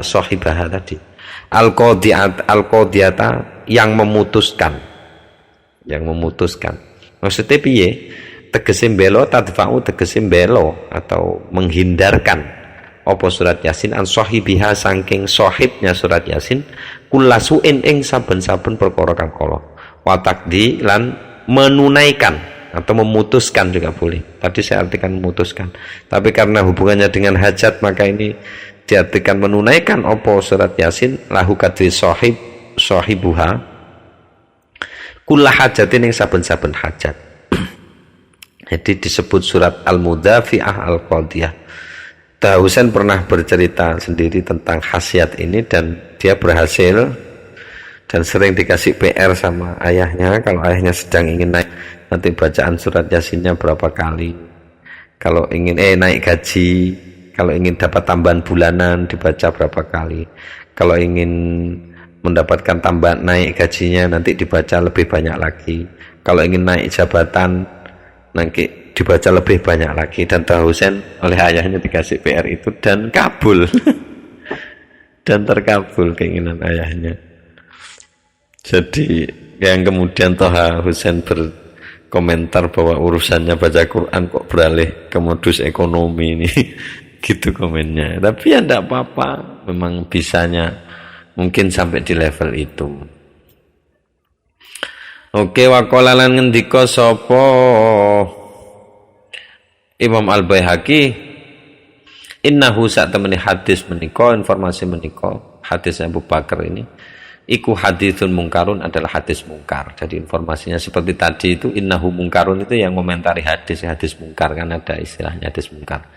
sohibah tadi. Al-qadiyata, yang memutuskan. Maksudnya piye? Tegese mbelo, tadfa'u tegese mbelo atau menghindarkan apa surat Yasin an sahibiha saking sahibnya surat Yasin kullasuin ing saben-saben perkara kang kala wa taqdi lan menunaikan atau memutuskan juga boleh. Tadi saya artikan memutuskan, tapi karena hubungannya dengan hajat maka ini diartikan menunaikan opo surat Yasin lahu kadri sahibuha kullah hajatin yang saben-saben hajat. Jadi disebut surat Al-Mudafi'ah Al-Qadiyah. Husain pernah bercerita sendiri tentang khasiat ini dan dia berhasil dan sering dikasih PR sama ayahnya. Kalau ayahnya sedang ingin naik nanti bacaan surat Yasinnya berapa kali, kalau ingin naik gaji, kalau ingin dapat tambahan bulanan dibaca berapa kali, kalau ingin mendapatkan tambahan naik gajinya nanti dibaca lebih banyak lagi, kalau ingin naik jabatan nanti dibaca lebih banyak lagi. Dan Husain oleh ayahnya dikasih PR itu dan kabul dan terkabul keinginan ayahnya. Jadi yang kemudian Toha Husain berkomentar bahwa urusannya baca Quran kok beralih ke modus ekonomi ini gitu komennya. Tapi ya enggak apa-apa, memang bisanya mungkin sampai di level itu. Oke, waqala lan ngendika sapa Imam Al-Baihaqi, innahu sak temene hadis menika, informasi menika, hadis Abu Bakar ini iku haditsun mungkarun, adalah hadis mungkar. Jadi informasinya seperti tadi itu, innahu mungkarun itu yang komentari hadis mungkar, kan ada istilahnya hadis mungkar.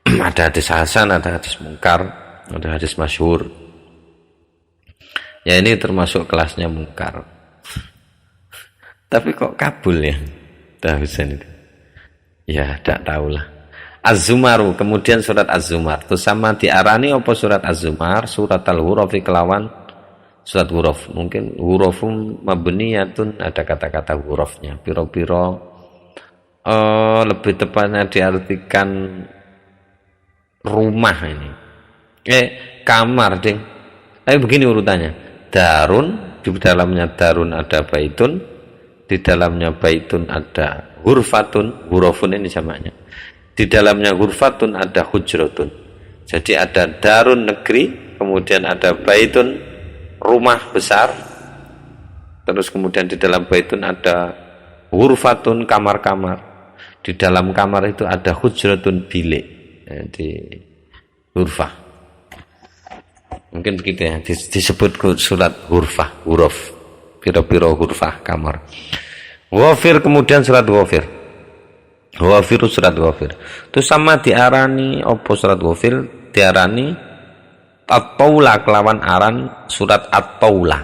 Ada hadis hasan, ada hadis mungkar, ada hadis masyhur. Ya ini termasuk kelasnya mungkar. Tapi kok kabul ya Husain itu? Ya tidak tahulah. Az-Zumaru, kemudian surat Az-Zumar. Itu sama diarani apa surat Az-Zumar? Surat Al-Hurufi kelawan surat huruf. Mungkin hurufum mabniyatun, ada kata-kata hurufnya. Piro-piro lebih tepatnya diartikan rumah ini. Kamar ding. Tapi begini urutannya. Darun, di dalamnya darun ada baitun, di dalamnya baitun ada hurfatun, hurufun ini samanya. Di dalamnya hurfatun ada hujratun. Jadi ada darun negeri, kemudian ada baitun rumah besar, terus kemudian di dalam baitun ada hurfatun kamar-kamar, di dalam kamar itu ada hujratun bilik, di hurfah. Mungkin begitu ya, disebut surat hurfah, huruf, piro-piro hurfah kamar. Ghafir, kemudian surat Ghafir. Ghafir, surat Ghafir. Itu sama diarani opo surat Ghafir, diarani At-Taula kelawan aran surat At-Taula.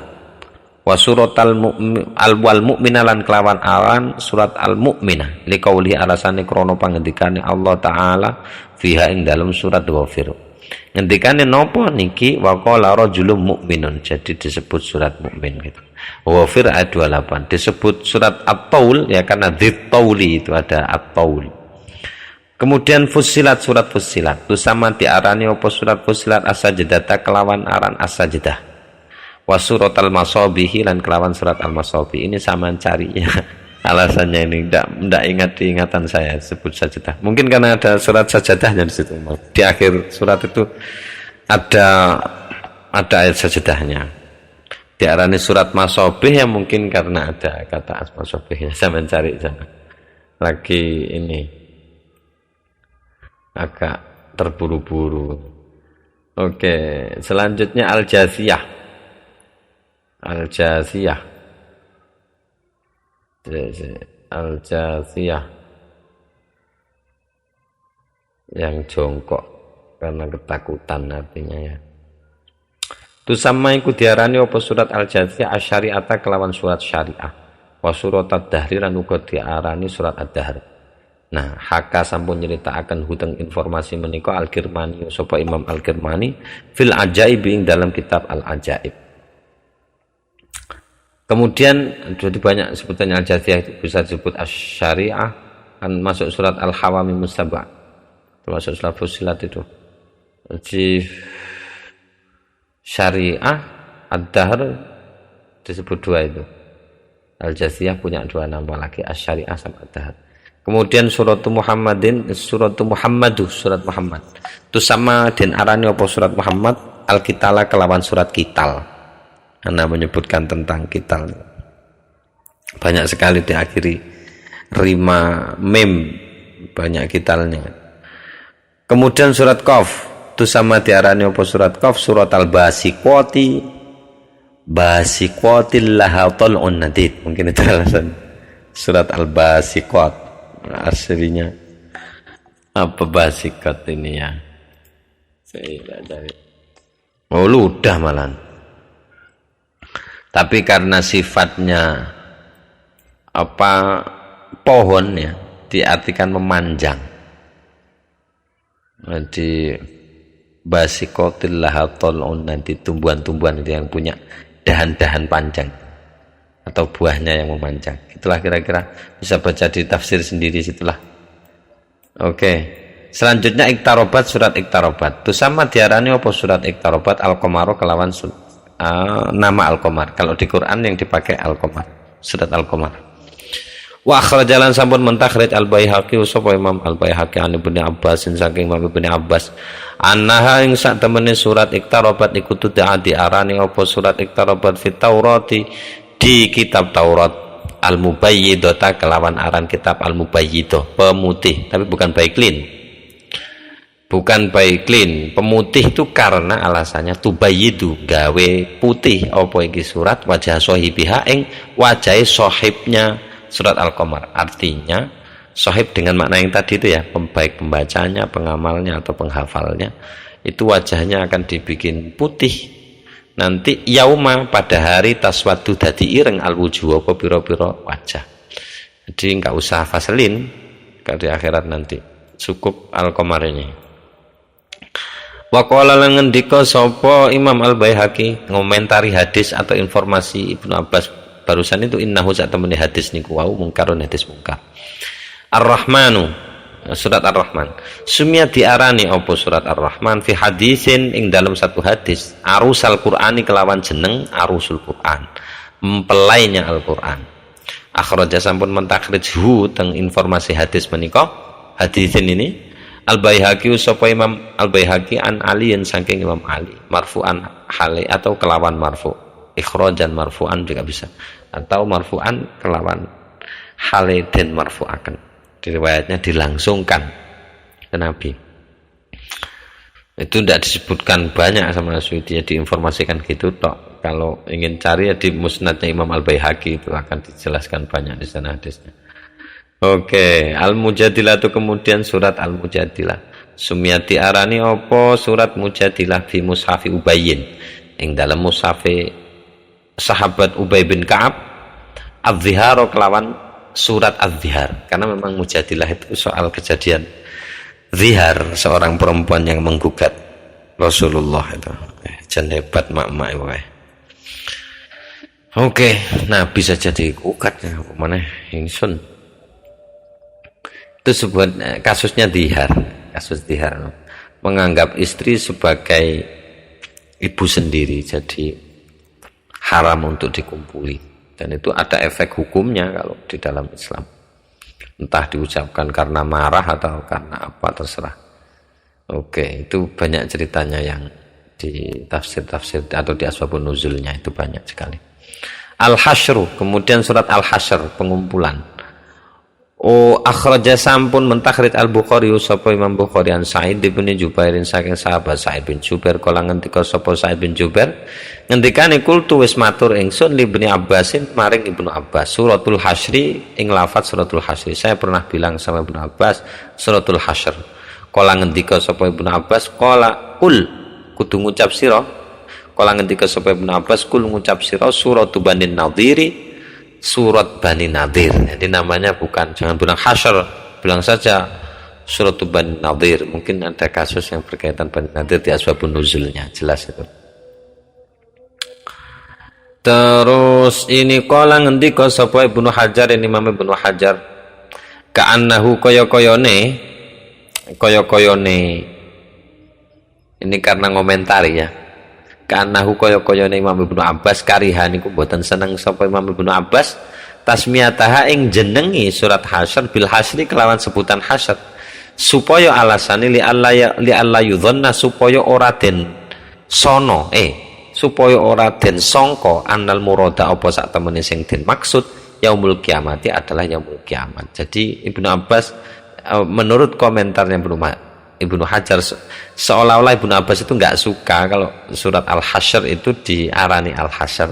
Wa surat Al-Mu'minah lan kelawan aran surat Al-Mu'minah. Liqauli alasane krana pangendikane Allah taala fiha ing dalam surat Ghafir. Ngendikane napa niki, wa qala rajulun mu'minun. Jadi disebut surat mukmin gitu. Ghafir ayat 28. Disebut surat At-Taul ya karena dzit-tauli itu ada At-Taul. Kemudian Fussilat, surat Fussilat itu sama diarani apa surat Fussilat as-sajdata kelawan aran as-sajdah. Wa surat al-masabihi lan kelawan surat al-masabih. Ini samaan cari ya. Alasannya ini enggak ingat di ingatan saya sebut sajdah. Mungkin karena ada surat sajdahnya di situ. Di akhir surat itu ada ayat sajdahnya. Diarani surat masabih ya mungkin karena ada kata masabihnya. Saya mencari sana. Lagi ini agak terburu-buru. Oke, selanjutnya Al-Jathiyah. Al-Jathiyah. Al-Jathiyah yang jongkok karena ketakutan artinya ya. Itu sama iku diarani apa surat Al-Jathiyah asyari'ata kelawan surat syariah. Wa surat ad-dahri lan uga diarani surat ad-dahr. Nah, haka sampun nyritakaken huteng informasi menika Al-Kirmani sapa Imam Al-Kirmani fil ajaib ing dalam kitab Al-Ajaib. Kemudian jadi banyak sebutannya Al-Jathiyah itu bisa disebut asy-syari'ah, kan masuk surat Al-Hawami Mustabah. Termasuk surat Fussilat itu. Jadi syariah, ad-dahr disebut dua itu. Al-Jathiyah punya dua nama lagi, asy-syari'ah sama ad-dahr. Kemudian surat Muhammadin, surat Muhammadu, surat Muhammad. Itu sama den arani apa surat Muhammad, Al-Qitala kelawan surat Qital. Karena menyebutkan tentang Qital. Banyak sekali diakhiri rima mim, banyak kitalnya. Kemudian surat Qaf itu sama diarani apa surat Qaf? Surat Al-Basiqati, Basiqatil laha tal'un nadid. Mungkin itu alasan surat Al-Basiqat. Aslinya apa basiqat ini ya? Saya tidak cari. Oh, ludah malan. Tapi karena sifatnya apa pohon ya, diartikan memanjang. Jadi basiqatil laha tal'un, nanti tumbuhan-tumbuhan yang punya dahan-dahan panjang atau buahnya yang memanjang. Itulah kira-kira, bisa baca di tafsir sendiri situlah. Oke. Selanjutnya Iqtarobat, surat Iqtarobat. Itu sama diarani apa surat Iqtarobat? Al-Qamar kelawan nama Al-Qamar. Kalau di Quran yang dipakai Al-Qamar, surat Al-Qamar. Wa akhrajalan sampun mentakhrij Al-Baihaqi sapa Imam Al-Baihaqi an Ibnu Abbas saking Imam Ibnu Abbas annaha ing sak temene surat Iqtarobat iku diarani apa surat Iqtarobat fit Taurati di kitab Taurat Al-Mubayyidata kelawan aran kitab Al-Mubayyidah, pemutih, tapi bukan baiklin. Bukan baiklin, pemutih itu karena alasannya tubayyidu, gawe putih apa iki surat wajah sahibiha ing wajahe sahibnya surat Al-Qamar. Artinya sahib dengan makna yang tadi itu ya, baik pembacanya, pengamalnya atau penghafalnya, itu wajahnya akan dibikin putih. Nanti yauma pada hari taswadu dadi ireng al-wujuh apa pira-pira wajah. Jadi enggak usah vaselin kalau di akhirat nanti. Cukup Al-Qamar ini. Wa qala lan ngendika sapa Imam Al-Baihaqi ngomentari hadis atau informasi Ibnu Abbas barusan itu, innahu sak temene hadis niku wau mungkarun, hadis mungkar. Ar-Rahmanu, surat Ar-Rahman. Sumia diarani apa surat Ar-Rahman fi hadisin ing dalam satu hadis arusal Qur'ani kelawan jeneng arusul Qur'an, mempelainya Al-Qur'an. Akhraja sampun mentakrijhu teng informasi hadis menika. Hadisin ini Al-Baihaqi sapa Imam Al-Baihaqi an aliin saking Imam Ali marfu'an hale atau kelawan marfu'. Ikhrajan marfu'an juga bisa, atau marfu'an kelawan hale den marfu'akan, riwayatnya dilangsungkan ke Nabi. Itu tidak disebutkan banyak sama Suyuti, diinformasikan gitu tok. Kalau ingin cari ya di musnadnya Imam Al-Baihaqi, itu akan dijelaskan banyak di sana hadisnya. Oke, Al-Mujadilah itu kemudian surat Al-Mujadilah. Sumiyati arani opo surat Mujadilah fi mushafi Ubayyin ing dalam mushafi sahabat Ubay bin Ka'ab Az-Zihar kelawan surat Az-Zihar, karena memang Mujadilah itu soal kejadian zihar seorang perempuan yang menggugat Rasulullah itu. Jan hebat mak-mak itu. Oke, Nabi saja digugat ya, mana ingsun. Itu sebuah kasusnya zihar, kasus zihar, menganggap istri sebagai ibu sendiri, jadi haram untuk dikumpuli, dan itu ada efek hukumnya kalau di dalam Islam, entah diucapkan karena marah atau karena apa terserah. Oke, itu banyak ceritanya yang di tafsir-tafsir atau di asbabun nuzulnya, itu banyak sekali. Al-Hasyr, kemudian surat Al-Hasyr, pengumpulan. Akhraja sampun mentakhrij Al-Bukhari sapa Imam Bukhari an Sa'id bin Jubairin saking sahabat Sa'id bin Jubair kala ngendika sapa Sa'id bin Jubair ngendikane kultu wis matur ingsun li Ibnu Abbasin maring Ibnu Abbas suratul Hasyri ing lafaz suratul Hasyri. Saya pernah bilang sama Ibnu Abbas suratul Hasyr. Kala ngendika sapa Ibnu Abbas kala kul kudu ngucap sira. Kala ngendika sapa Ibnu Abbas kul ngucap sira suratul Bani Nadhiri, surat Bani Nadir. Jadi namanya bukan, jangan bilang Hasyr, bilang saja surat Bani Nadir. Mungkin ada kasus yang berkaitan Bani Nadir di asbabun nuzulnya, jelas itu. Terus ini kala ngendika sapa Ibnu Hajar, ini Imam Ibnu Hajar, ka'annahu kaya-kayane ini karena ngomentari ya. Ka'annahu kaya-kayane Imam Ibnu Abbas karihan iku mboten seneng sapa Imam Ibnu Abbas tasmiyataha ing jenengi surat Hasyr bil Hasyri kelawan sebutan Hasyr, supaya alasane li alla yudhanna, supaya ora den supaya ora den sangka annal murada apa sak temene sing den maksud yaumul kiamati adalah yaumul kiamat. Jadi Ibnu Abbas menurut komentarnya Ibnu Hajar seolah-olah Ibnu Abbas itu nggak suka kalau surat Al-Hasyr itu diarani Al-Hasyr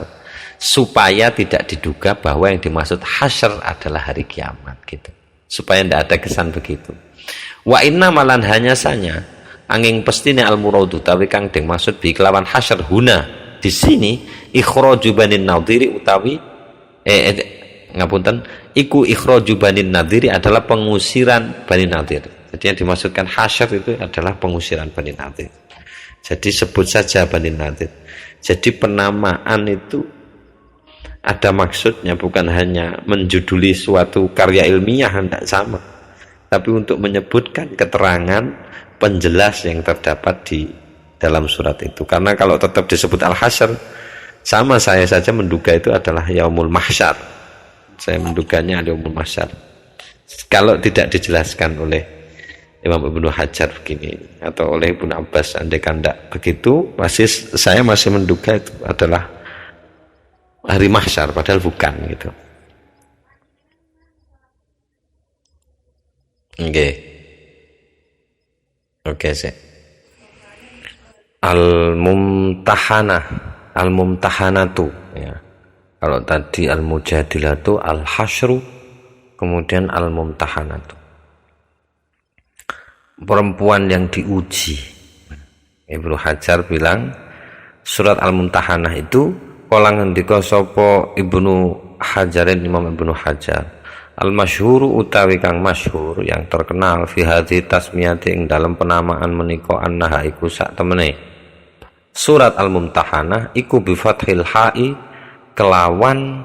supaya tidak diduga bahwa yang dimaksud hasyr adalah hari kiamat gitu. Supaya tidak ada kesan begitu. Wa inna malan hanya sanya angin pestine al-muradu tapi kang deng maksud bi kelawan hasyr huna di sini ikhraju banin nadhiri utawi ngapunten iku ikhraju banin nadhiri adalah pengusiran Bani Nadhir. Jadi yang dimaksudkan hasyr itu adalah pengusiran Bani Nadhir. Jadi sebut saja Bani Nadhir. Jadi penamaan itu ada maksudnya, bukan hanya menjuduli suatu karya ilmiah, tidak sama, tapi untuk menyebutkan keterangan penjelas yang terdapat di dalam surat itu. Karena kalau tetap disebut Al-Hasyr, sama saya saja menduga itu adalah Yaumul Mahsyar. Saya menduganya Yaumul Mahsyar kalau tidak dijelaskan oleh Imam Ibnu Hajar begini atau oleh Ibnu Abbas. Andai kan tidak begitu, saya masih menduga itu adalah hari mahsyar, padahal bukan gitu. Oke sih. Al-mumtahanatu ya. Kalau tadi al-mujadilatu, al-hasyru, kemudian al-mumtahanatu. Perempuan yang diuji. Ibnu Hajar bilang surat Al-Mumtahanah itu kala ngendika sapa Ibnu Hajarin, Imam Ibnu Hajar, al-masyhuru utawi kang masyhur yang terkenal fi hadhi tasmiyati ing dalam penamaan menika annaha iku sak temene surat Al-Mumtahanah iku bi fathil ha'i kelawan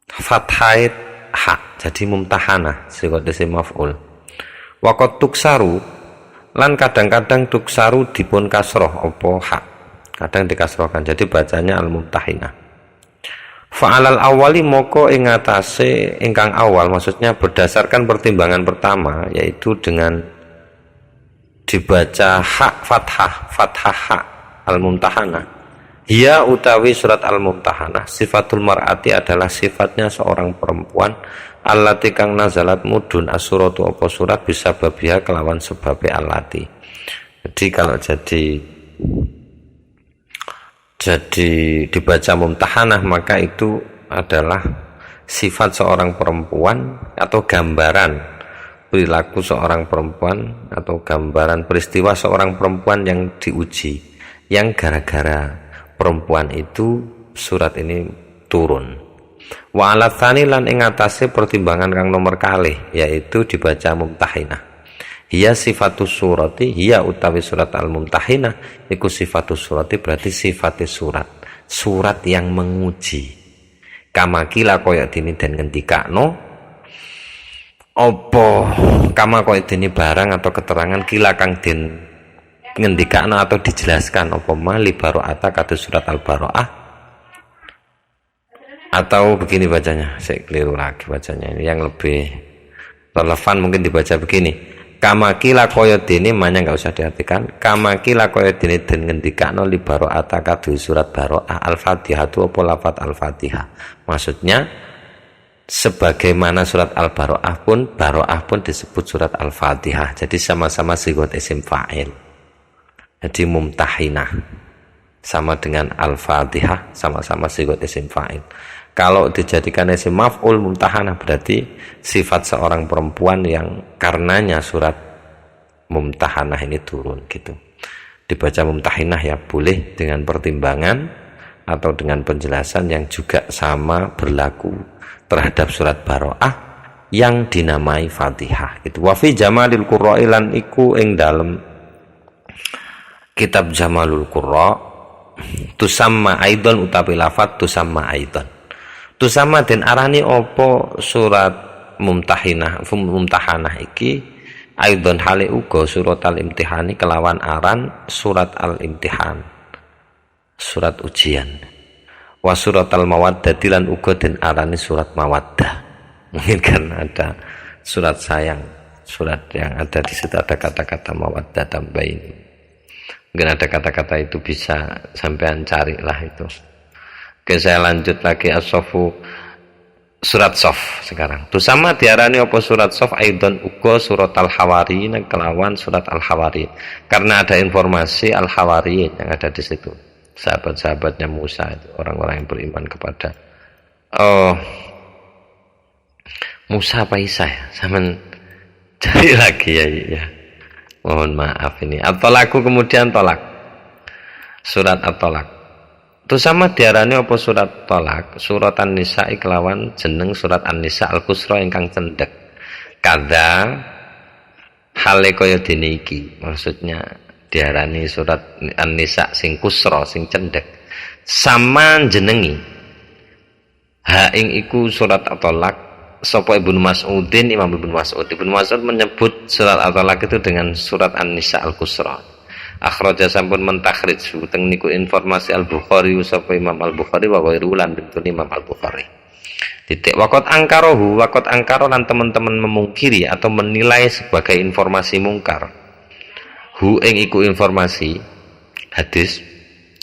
fathait ha, jadi mumtahanah sigote maf'ul. Waqat tuksaru lan kadang-kadang tuksaru dipun kasroh apa ha, kadang dikasrohkan, jadi bacanya al-mumtahinah. Fa'alal awali moko ing atase ingkang awal, maksudnya berdasarkan pertimbangan pertama, yaitu dengan dibaca hak fathah hak al-mumtahanah. Hiya utawi surat al-mumtahanah sifatul mar'ati adalah sifatnya seorang perempuan allati kang nazalat mudun asuratu apa surat bisa babia kelawan sebabe allati. Jadi kalau jadi dibaca mumtahanah maka itu adalah sifat seorang perempuan atau gambaran perilaku seorang perempuan atau gambaran peristiwa seorang perempuan yang diuji, yang gara-gara perempuan itu surat ini turun. Wa ala tsani lan ing atase pertimbangan kang nomor kalih yaitu dibaca mumtahinah. Hiya sifatus surati, hiya utawi surat al-mumtahinah iku sifatus surati, berarti sifatnya surat yang menguji. Kama kila kaya dini den ngendikakno apa kama kaya dini barang atau keterangan kila kang den ngendikakno atau dijelaskan apa mali baro'ata kata surat al-baro'ah. Atau begini bacanya, saya keliru lagi bacanya, ini yang lebih relevan mungkin dibaca begini. Kama kila koyo dene, maknya enggak usah diartikan. Kama kila koyo dene den ngendikakno li baro'ata kadu surat baro'ah al-Fatihah tu apa lafaz al-Fatihah. Maksudnya sebagaimana surat al-Baro'ah pun disebut surat al-Fatihah. Jadi sama-sama sigot isim fa'il. Jadi mumtahinah sama dengan al-Fatihah, sama-sama sigot isim fa'il. Kalau dijadikan isim maf'ul mumtahanah berarti sifat seorang perempuan yang karenanya surat mumtahanah ini turun gitu. Dibaca mumtahinah ya boleh dengan pertimbangan atau dengan penjelasan yang juga sama berlaku terhadap surat Baro'ah yang dinamai Fatihah gitu. Wa fi Jamalil Qurra lan iku ing dalem kitab Jamalul Qurra tusamma aidon utawi lafat tusamma aidon. Tusama den arani opo surat mumtahanah iki aidon hale uga surat al-imtihani kelawan aran surat al-imtihan, surat ujian. Wa surat al-mawaddah lan uga den arani surat mawaddah. Mungkin kan ada surat sayang, surat yang ada di situ ada kata-kata mawaddah tambah ini. Mungkin ada kata-kata itu bisa sampean carilah itu. Oke, saya lanjut lagi as-safu surat Sof sekarang. Tu sama diarani apa surat Sof aidon uga surat Al-Hawariyin kelawan surat Al-Hawariyin. Karena ada informasi Al-Hawariyin yang ada di situ. Sahabat-sahabatnya Musa itu, orang-orang yang beriman kepada Musa apa Isa ya? Sama cari lagi ya. Mohon maaf ini. At-Tolak kemudian tolak. Surat At-Tolak. Itu sama diarani apa surat Tolak? Surat An-Nisa kelawan jeneng surat An-Nisa Al-Qusra ingkang cendhek. Kada hale kaya dene iki. Maksudnya diarani surat An-Nisa sing kusra sing cendhek. Sama jenengi. Ha ing iku surat At-Tolak sapa Ibnu Mas'udin, Imam Ibnu Mas'ud. Ibnu Mas'ud menyebut surat At-Tolak itu dengan surat An-Nisa Al-Qusra. Akhraja sampun mentakhrij teng niku informasi Al-Bukhari sapa Imam Al-Bukhari wa ghairu lan betul Imam Al-Bukhari. Titik waqat angkaro lan teman-teman memungkiri atau menilai sebagai informasi mungkar. Hu ing iku informasi hadis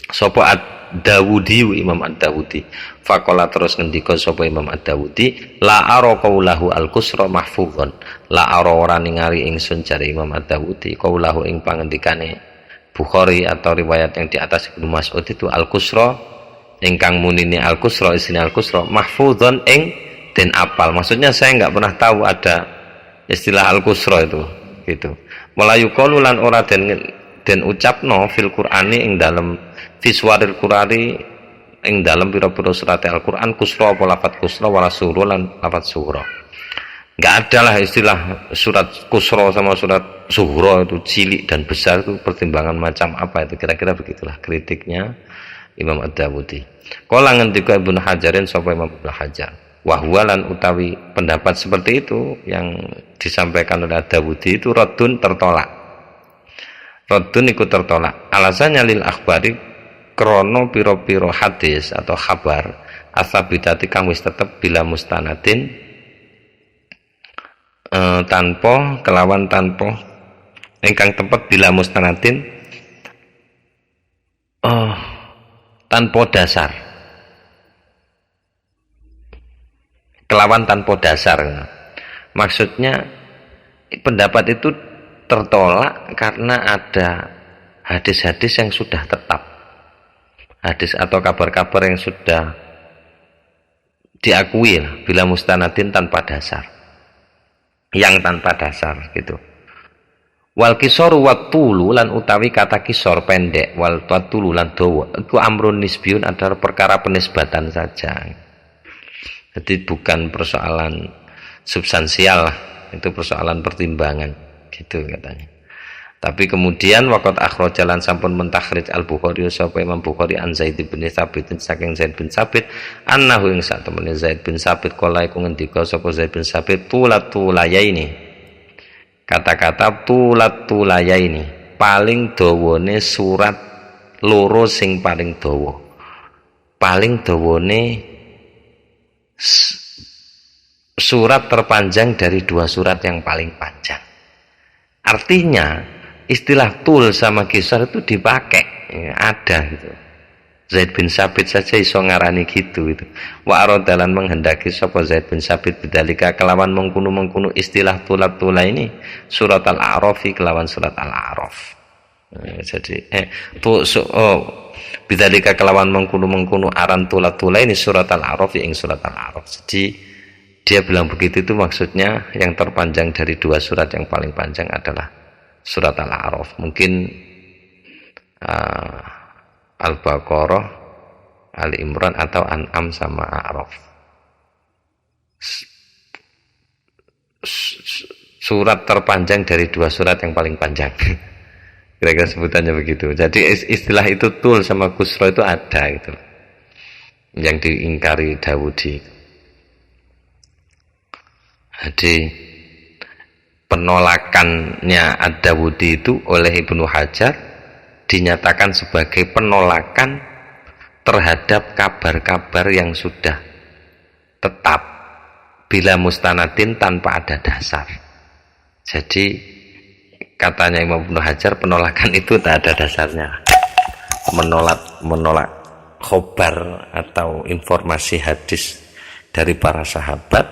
sapa Ad-Dawudi Imam Ad-Dawudi. Faqala terus ngendika sapa Imam Ad-Dawudi la ara qaulahu al-qusra mahfuzun. La ara ora ningali ingsun jare Imam Ad-Dawudi qaulahu ing pangendikane Bukhari atau riwayat yang di atas Ibnu Mas'ud itu Al-Qusra ingkang munine Al-Qusra isine Al-Qusra mahfuzun ing den apal. Maksudnya saya enggak pernah tahu ada istilah Al-Qusra itu gitu. Melayu qalu lan ora den ucapno fil Qur'ani ing dalem fiswaril Qur'ani ing dalem pira-pira surat Al-Qur'an kusra apa lafat kusra wala surah lan lafat surah. Enggak ada lah istilah surat kusra sama surat suhra itu cilik dan besar itu pertimbangan macam apa itu, kira-kira begitulah kritiknya Imam Ad-Dawudi. Kala ngendika Ibnu Hajarin sapa Imam Ibnu Hajar wa huwa lan utawi pendapat seperti itu yang disampaikan oleh Ad-Dawudi itu raddun tertolak. Raddun iku tertolak. Alasannya lil akhbari krono piro-piro hadis atau kabar asabidati kang wis tetep bila mustanadin tanpa ingkang tempat bila mustanadin tanpa dasar kelawan tanpa dasar. Maksudnya pendapat itu tertolak karena ada hadis-hadis yang sudah tetap, hadis atau kabar-kabar yang sudah diakui bila mustanadin tanpa dasar, yang tanpa dasar gitu. Wal kisor watulu lan utawi kata kisor pendek, wal watulu lan dawa itu amrun nisbiun adalah perkara penisbatan saja. Jadi bukan persoalan substansial lah, itu persoalan pertimbangan gitu katanya. Tapi kemudian waqat akhrajalan sampun mentakhrij Al-Bukhari sapa Imam Bukhari an Zaid bin Tsabit saking Zaid bin Tsabit annahu ing sak temene Zaid bin Tsabit kala iku ngendika sapa Zaid bin Tsabit tulatulayani. Kata-kata tulatulayani paling dawane surat loro sing paling dawa. Paling dawane surat terpanjang dari dua surat yang paling panjang. Artinya istilah tul sama kisar itu dipakai ya, ada gitu. Zaid bin Sabit saja iso ngarani gitu itu. Wa aradalan menghendaki sapa Zaid bin Sabit bidzalika kelawan mengkunu istilah tulat-tula ini surat Al-A'raf kelawan surat Al-A'raf. Jadi bidzalika kelawan mengkunu aran tulat-tula ini surat Al-A'raf ing surat Al-A'raf. Jadi dia bilang begitu itu maksudnya yang terpanjang dari dua surat yang paling panjang adalah surat Al-A'raf. Mungkin Al-Baqarah, Ali Imran atau An'am sama A'raf. Surat terpanjang dari dua surat yang paling panjang. Kira-kira sebutannya begitu. Jadi istilah itu tul sama kusra itu ada gitu. Yang diingkari Dawudi. Jadi penolakannya Ad-Dawudi itu oleh Ibnu Hajar dinyatakan sebagai penolakan terhadap kabar-kabar yang sudah tetap bila mustanadin tanpa ada dasar. Jadi katanya Imam Ibnu Hajar penolakan itu tak ada dasarnya. Menolak khobar atau informasi hadis dari para sahabat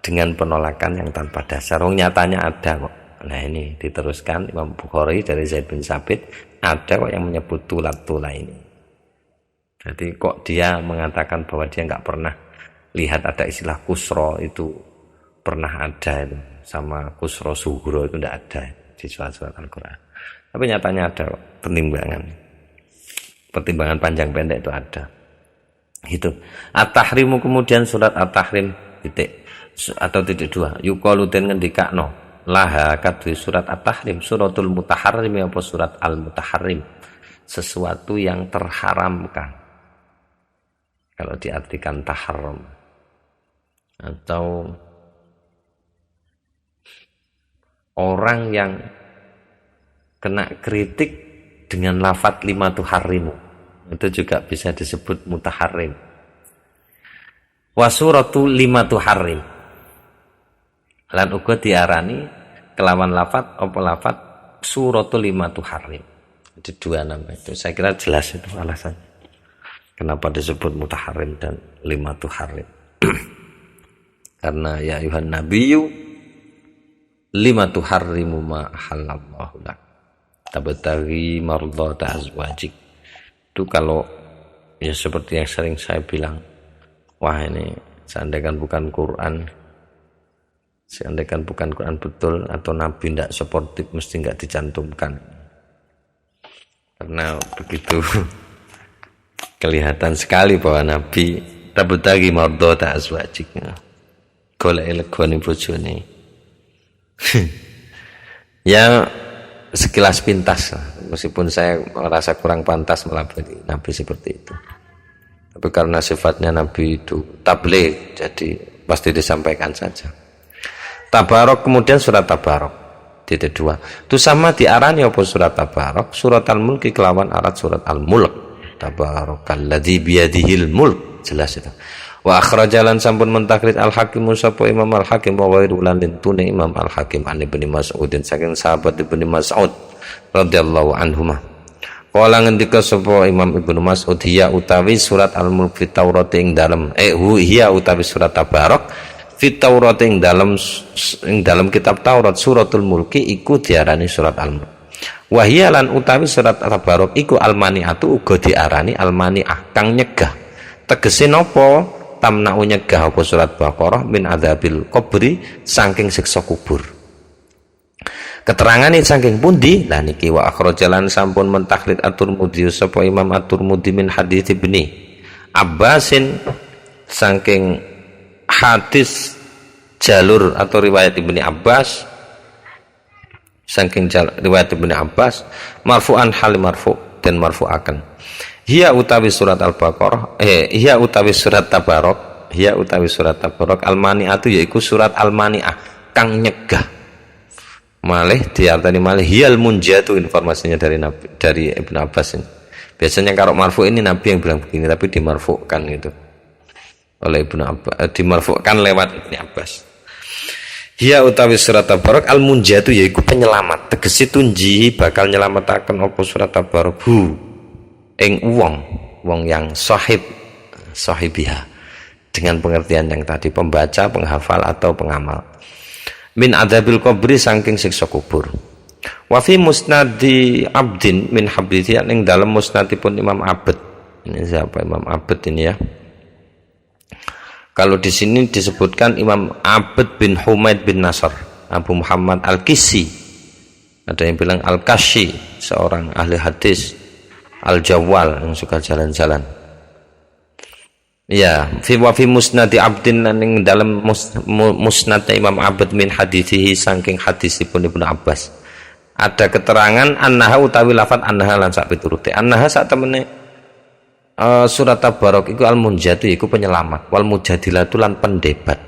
dengan penolakan yang tanpa dasar. Nyatanya ada kok. Nah ini diteruskan Imam Bukhari dari Zaid bin Sabit, ada kok yang menyebut tulat-tula ini. Jadi kok dia mengatakan bahwa dia nggak pernah lihat ada istilah kusro itu pernah ada itu, sama kusro suhro itu tidak ada di surat-surat Al-Quran. Tapi nyatanya ada kok, pertimbangan panjang pendek itu ada. Gitu. At-Tahrimu kemudian surat At-Tahrim titik 2. Yuqalu den ngendikakno laha kadwi surat At-Tahrim suratul mutaharrim apa surat Al-Mutaharrim, sesuatu yang terharamkan. Kalau diartikan taharram atau orang yang kena kritik dengan lafadz lima tuharrimu, itu juga bisa disebut mutaharrim. Wa suratu lima tuharrim lan uga diarani kelawan lafadz apa lafadz suratul lima tuharrim. Ada dua nama itu. Saya kira jelas itu alasannya kenapa disebut mutaharrim dan lima tuharrim. Karena ya ayuhan nabiyyu lima tuharrimu ma halallahu lak tabtaghi mardata azwajik. Itu kalau ya seperti yang sering saya bilang, wah ini seandainya bukan Quran betul atau Nabi tidak sportif mesti nggak dicantumkan, karena begitu kelihatan sekali bahwa Nabi tabtaghi mardata azwajik, golek legone bojone. Ya sekilas pintas, meskipun saya merasa kurang pantas melabeli Nabi seperti itu, tapi karena sifatnya Nabi itu tabligh, jadi pasti disampaikan saja. Tabarok kemudian surat Tabarok titik 2 itu sama diarani apa surat Tabarok, surat Al-Mulk kelawan arat surat Al-Mulk. Tabarakalladzi biyadihil mulk, jelas itu. Wa akhrajalan sampun mentakrid Al-Hakim sapa Imam Al-Hakim wa ghairu lan tune Imam Al-Hakim an Ibnu Mas'udin saking sahabat Ibnu Mas'ud radhiyallahu anhuma. Kala ngendika sapa Imam Ibnu Mas'ud, hiya utawi surat Al-Mulk fi Taurat ing dalem hiya utawi surat Tabarok fi Taurat ing dalem kitab Taurat suratul Mulki iku diarani surat Al-Mulk. Wa hiya lan utawi surat Tabarok iku al-mani'atu uga diarani al-mani'ah kang nyegah. Tegese napa? Tamna'u nyegah apa surat Baqarah min adzabil qabri saking siksa kubur. Keterangane saking pundi? Lah niki wa akhrajalan sampun mentakhlid At-Tirmidzi sapa Imam At-Tirmidzi min hadits Ibnu Abbasin saking hadis jalur atau riwayat Ibnu Abbas saking riwayat Ibnu Abbas marfu'an hal marfu' dan marfu'aken. Hiya utawi surat Al-Baqarah hiya utawi surat Tabarok al-mani'atu yaiku surat al-mani'ah kang nyegah. Malih diartani malih hiyal munjatu, informasinya dari Ibnu Abbas ini. Biasanya kalau marfu ini Nabi yang bilang begini, tapi dimarfu'kan gitu oleh Ibnu Abbas, dimarfu'kan lewat Ibnu Abbas. Hiya utawi surat Tabarok al-munjatu yaiku penyelamat, tegese tunji bakal nyelamataken apa surat Tabarok ing wong yang sahibiha dengan pengertian yang tadi, pembaca, penghafal atau pengamal. Min adzabil qabri saking siksa kubur. Wa fi musnadi abdin min hablihi ing dalem musnadipun Imam Abd. Ini siapa Imam Abd ini ya? Kalau di sini disebutkan Imam Abd bin Humaid bin Nasr Abu Muhammad Al-Kisi, ada yang bilang Al-Kashi, seorang ahli hadis Al-Jawwal yang suka jalan-jalan. Ya, fi musnadi abdin ning dalam musnad Imam Abd min hadithihi saking hadisipun Ibnu Abbas. Ada keterangan annaha utawi lafaz annaha lan sak piturute. Annaha sak temene surat Tabarok iku al-munjatu iku penyelamat, wal mujadilatu lan pendebat.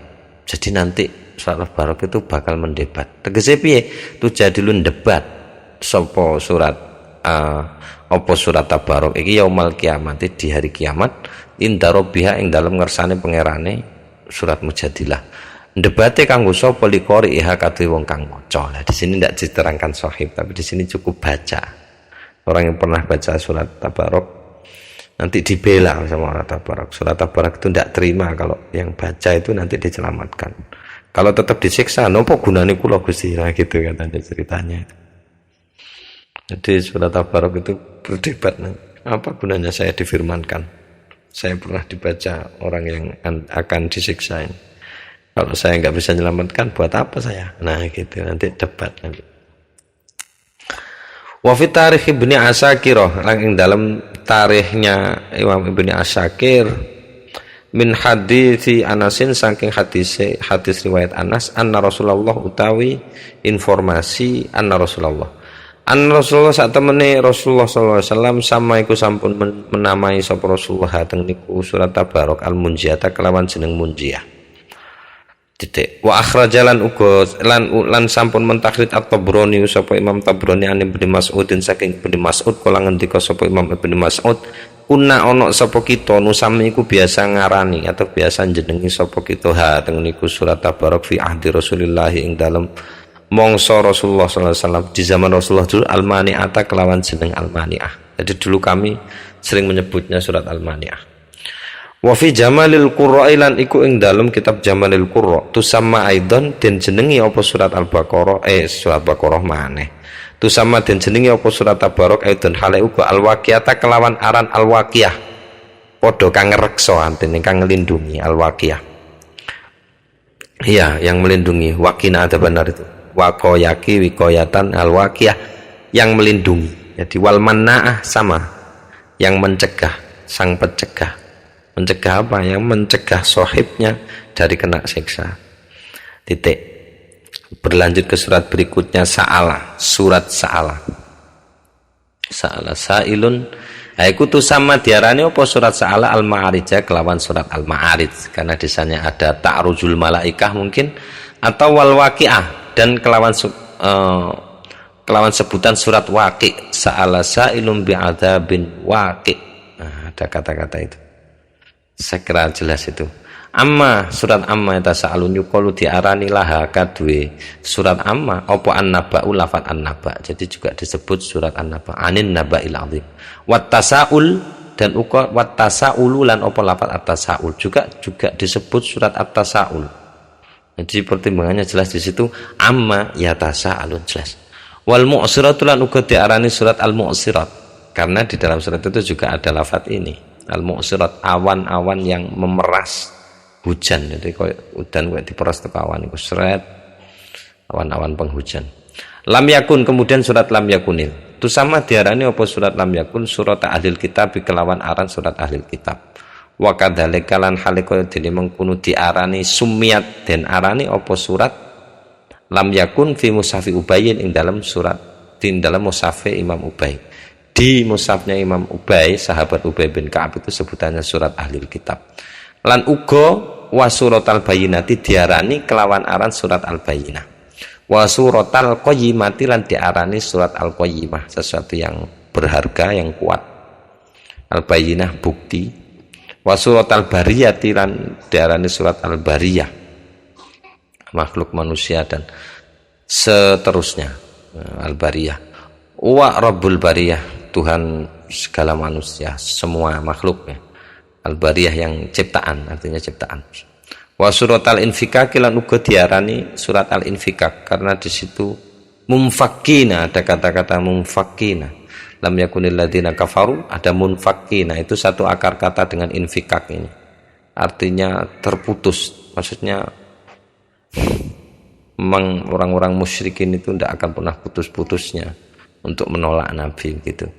Jadi nanti surat Tabarok itu bakal mendebat. Tegese piye? Tujadilun debat sapa surat apa surat Tabarok iki yaumal kiamat, di hari kiamat, inda rabbiha ing dalem ngersane pangerane surat Mujadilah. Debate kanggo sapa liqori iha kadhe wong kang maca. Lah di sini tidak diterangkan sahih, tapi di sini cukup baca. Orang yang pernah baca surat Tabarok nanti dibela sama orang Tabarak. Surat Tabarak itu tidak terima kalau yang baca itu nanti diselamatkan. Kalau tetap disiksa, nopo gunane kula Gusti, nah gitu katanya ceritanya. Jadi surat Tabarak itu berdebat, apa gunanya saya difirmankan? Saya pernah dibaca orang yang akan disiksa ini. Kalau saya nggak bisa menyelamatkan, buat apa saya? Nah gitu, nanti debat nanti. Wa fi tarikh Ibnu Asakir, lang dalam tarikhnya Imam Ibnu Asakir, min hadits Anasin saking hadis riwayat Anas, anna Rasulullah utawi informasi anna Rasulullah saat temene Rasulullah sallallahu alaihi wasallam sama iku sampun menamai sapa Rasulullah teng niku surat Tabarak al-Munjiah kelawan jeneng Munjiah. Titik. Wa akhrajalan uga lan sampun mentakrid at-Tabrani sapa Imam Tabrani an Ibnu Mas'udin saking Ibnu Mas'ud kala ngendika sapa Imam Ibnu Mas'ud kuna ana sapa kita nu sami iku biasa ngarani atau biasa jenengi sapa kita teng niku surat Tabarak fi ahdi Rasulillah ing dalem mongso Rasulullah sallallahu alaihi wasallam di zaman Rasulullah dulu al-Mani'ata kelawan jeneng al-Mani'ah. Jadi dulu kami sering menyebutnya surat al-Mani'ah. Wa fi Jamalil Qurra lan iku ing dalem kitab Jamalil Qurra tusamma aidan den jenengi apa surat Al-Baqarah surat Baqarah maneh tusamma den jenengi apa surat Tabarak aidan hale uga al-Waqiah kelawan aran al-Waqiah padha kang ngreksa antene kang nglindungi al-Waqiah. Iya, yang melindungi. Waqina ada benar itu. Waqayaki wiqayatan al-Waqiah yang melindungi. Jadi wal mannaah sama yang mencegah, sang pencegah. Mencegah apa? Yang mencegah sohibnya dari kena siksa. Titik. Berlanjut ke surat berikutnya Sa'ala, surat Sa'ala. Sa'ala sa'ilun. Aku tuh sama diarani apa surat Sa'ala al-Ma'arij kelawan surat al-Ma'arij karena di sana ada ta'rujul malaikah mungkin atau wal waqi'ah dan kelawan sebutan surat Waqi'. Sa'ala sa'ilun bi'adzabin waqi'. Nah, ada kata-kata itu. Saya kira jelas itu. Amma surat Amma yatasaalun yuqalu diarani laha kadwe surat Amma apa an-naba'u lafat an-naba. Jadi juga disebut surat an-naba anin naba'il azim. Wat tasaul dan uqa wat tasaulu lan apa lafat at-tasaul juga disebut surat at-tasaul. Jadi pertimbangannya jelas di situ amma yatasaalun jelas. Wal mu'siratu lan uqa diarani surat al-mu'sirat karena di dalam surat itu juga ada lafat ini. Al-mu'sirat awan-awan yang memeras hujan. Jadi kalau udan diperas ke awan itu seret awan-awan penghujan. Lam yakun kemudian surat lam yakunil. Itu sama diarani apa surat lam yakun surat ahlil kitab kelawan aran surat ahlil kitab. Wa kadzalika lan halika dene mengkono diarani sumiat den arani apa surat lam yakun fi mushafi Ubayyin ing dalam surat di dalam mushafi Imam Ubay. Di mushafnya Imam Ubay, sahabat Ubay bin Ka'ab itu sebutannya surat ahlil kitab. Lan uga wa suratal bayyinati diarani kelawan aran surat al-bayyinah. Wa suratal qayyimati lan diarani surat al-qayyimah, sesuatu yang berharga, yang kuat. Al-bayyinah bukti. Wa suratal bariyati lan diarani surat al-bariyah, makhluk manusia dan seterusnya. Al-bariyah. Wa rabbul bariyah, Tuhan segala manusia, semua makhluknya. Al-bariyah yang ciptaan, artinya ciptaan. Wa surat al-infikak lan uga diarani surat al-infikak karena di situ mumfakkina, ada kata-kata mumfakkina. Lam yakunil ladzina kafaru, ada munfakkina, itu satu akar kata dengan infikak ini. Artinya terputus, maksudnya memang orang-orang musyrikin itu tidak akan pernah putus-putusnya untuk menolak Nabi gitu.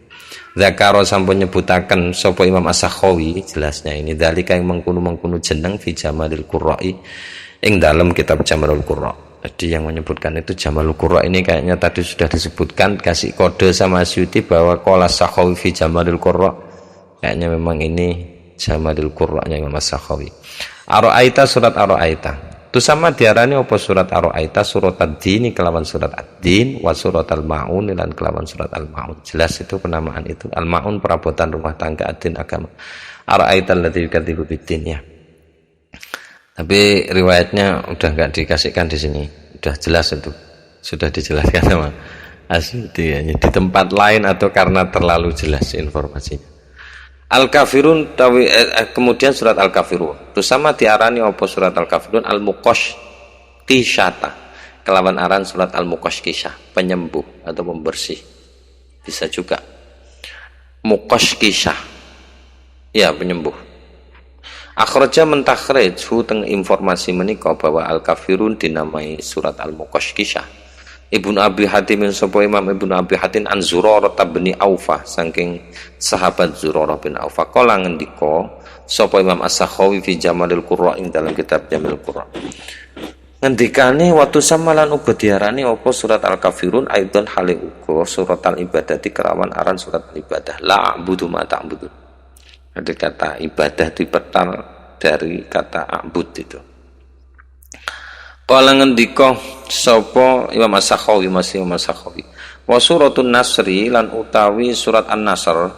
Zakaro sampun nyebutaken sapa Imam As-Sakhawi jelasnya ini dzalika yang mengkunu jeneng fi Jamalil Qurra'i ing dalam kitab Jamalul Qurra. Jadi yang menyebutkan itu Jamalul Qurra ini kayaknya tadi sudah disebutkan, kasih kode sama Asyuti bahwa qala As-Sakhawi fi Jamalil Qurra. Kayaknya memang ini Jamalul Qurra'nya Imam As-Sakhawi. Ara'aita surat Ara'aita. Itu sama diarani apa surat Ar-Ra'aita surat ad-din kelawan surat ad-din wa surat al-ma'un lan kelawan surat al-ma'un. Jelas itu penamaan itu. Al-ma'un perabotan rumah tangga, ad-din agama. Ar-Ra'aita alladzi yukadzibu bid-din ya. Tapi riwayatnya udah enggak dikasihkan di sini. Udah jelas itu. Sudah dijelaskan sama Asyuti ya. Di tempat lain atau karena terlalu jelas informasinya. Al-Kafirun kemudian surat Al-Kafirun. Itu sama diarani apa surat Al-Kafirun Al-Muqashqishata. Kelawan aran surat Al-Muqashqishah, penyembuh atau pembersih. Bisa juga. Muqashqishah. Ya, penyembuh. Akhraja mentakhrij teng informasi menika bahwa Al-Kafirun dinamai surat Al-Muqashqishah. Ibnu Abi Hatim sapa Imam Ibnu Abi Hatim an Zurarah bin Aufah saking sahabat Zurarah bin Aufah kala ngendika sapa Imam As-Sakhawi fi Jamalil Qurra ing dalam kitab Jamil Qurra ngendikane watu samalan uga diarani apa surat Al-Kafirun aidon hale uga surat al-ibadati kerawan aran surat ibadah la a'budu ma ta'budu. Ada kata ibadah dipetal dari kata a'bud itu. Kala ngendika sapa Imam As-Sakhawi masih Imam As-Sakhawi wa suratun Nasri lan utawi surat An-Nasr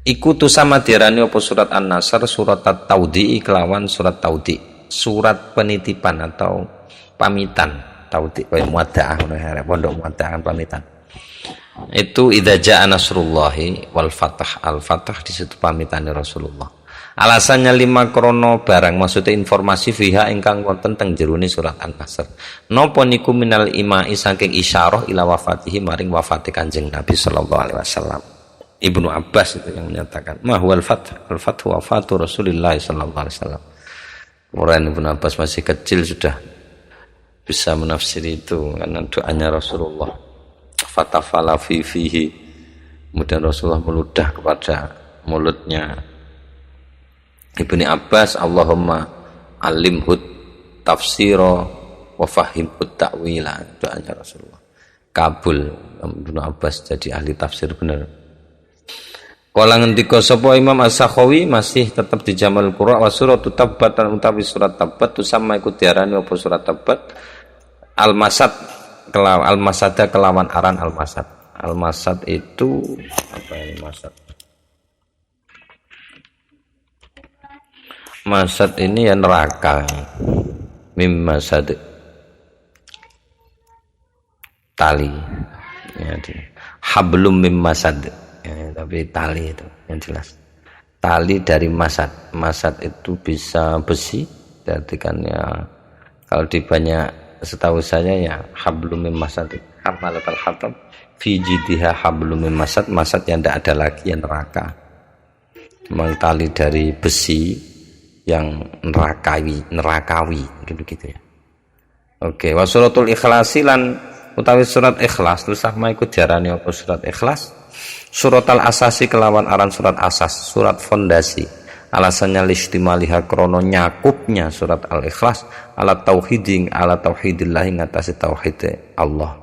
iku tu sama diarani apa surat An-Nasr surat At-Taudi kelawan surat Taudi surat penitipan atau pamitan Taudi kaya muwaddaah pondok muwaddaah pamitan itu idza jaa nasrullahi wal fath al-fath di situ pamitane Rasulullah. Alasannya 5 krono barang maksudnya informasi fiha ingkang wonten teng jerone surat An-Nasr. Napa niku minal imai saking isyarah ila wafatihi maring wafate Kanjeng Nabi sallallahu alaihi wasallam. Ibnu Abbas itu yang menyatakan mahwal fath al-fathu wafatu Rasulillah sallallahu alaihi wasallam. Kemudian Ibnu Abbas masih kecil sudah bisa menafsiri itu karena doanya Rasulullah. Fatafala fihi. Kemudian Rasulullah meludah kepada mulutnya Ibnu Abbas, Allahumma alimhud tafsira wa fahimhud ta'wila. Doanya Rasulullah. Kabul Ibnu Abbas jadi ahli tafsir benar. Kala ngendika sapa Imam As-Sakhawi masih tetap di Jamal Qurra wa suratut Tabbat utawi surat Tabbat tu sama iku diarani apa surat Tabbat Al-Masad Al-Masada kelawan aran Al-Masad. Al-Masad itu apa ini Masad? Masad ini ya neraka. Mim masad tali ya, hablum mim masad ya, tapi tali itu yang jelas tali dari masad. Masad itu bisa besi berarti kan ya kalau di banyak setahu saya ya hablum mim masad hamalatul hatab fi jidha hablum mim masad. Masad yang tidak ada lagi yang neraka memang tali dari besi yang nerakawi gitu ya. Oke, wa suratul Ikhlasi lan utawi surat Ikhlas terus sama ikut diarani apa surat Ikhlas surat al-asasi kelawan aran surat asas surat fondasi. Alasannya listimaliha krono nyakupnya surat al-Ikhlas ala tauhiding ala tauhidillah ngatasi tauhid Allah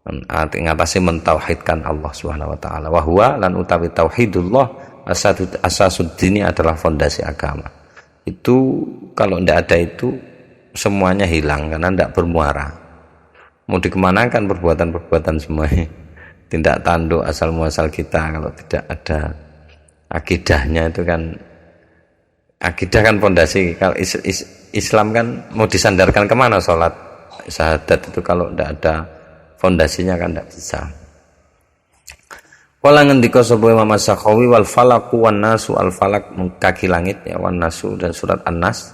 ngatasi mentauhidkan Allah Subhanahu wa taala wa huwa lan utawi tauhidullah asasuddini adalah fondasi agama. Itu kalau tidak ada itu semuanya hilang karena tidak bermuara. Mau dikemanakan perbuatan-perbuatan semuanya. Tindak tanduk asal muasal kita kalau tidak ada akidahnya itu kan. Akidah kan fondasi. Kalau Islam kan mau disandarkan kemana sholat syahadat itu kalau tidak ada fondasinya kan tidak bisa. Kala ngendika sapa Imam As-Sakhawi wal falaq wan nasu al falaq kaki langit ya wan nasu dan surat An-Nas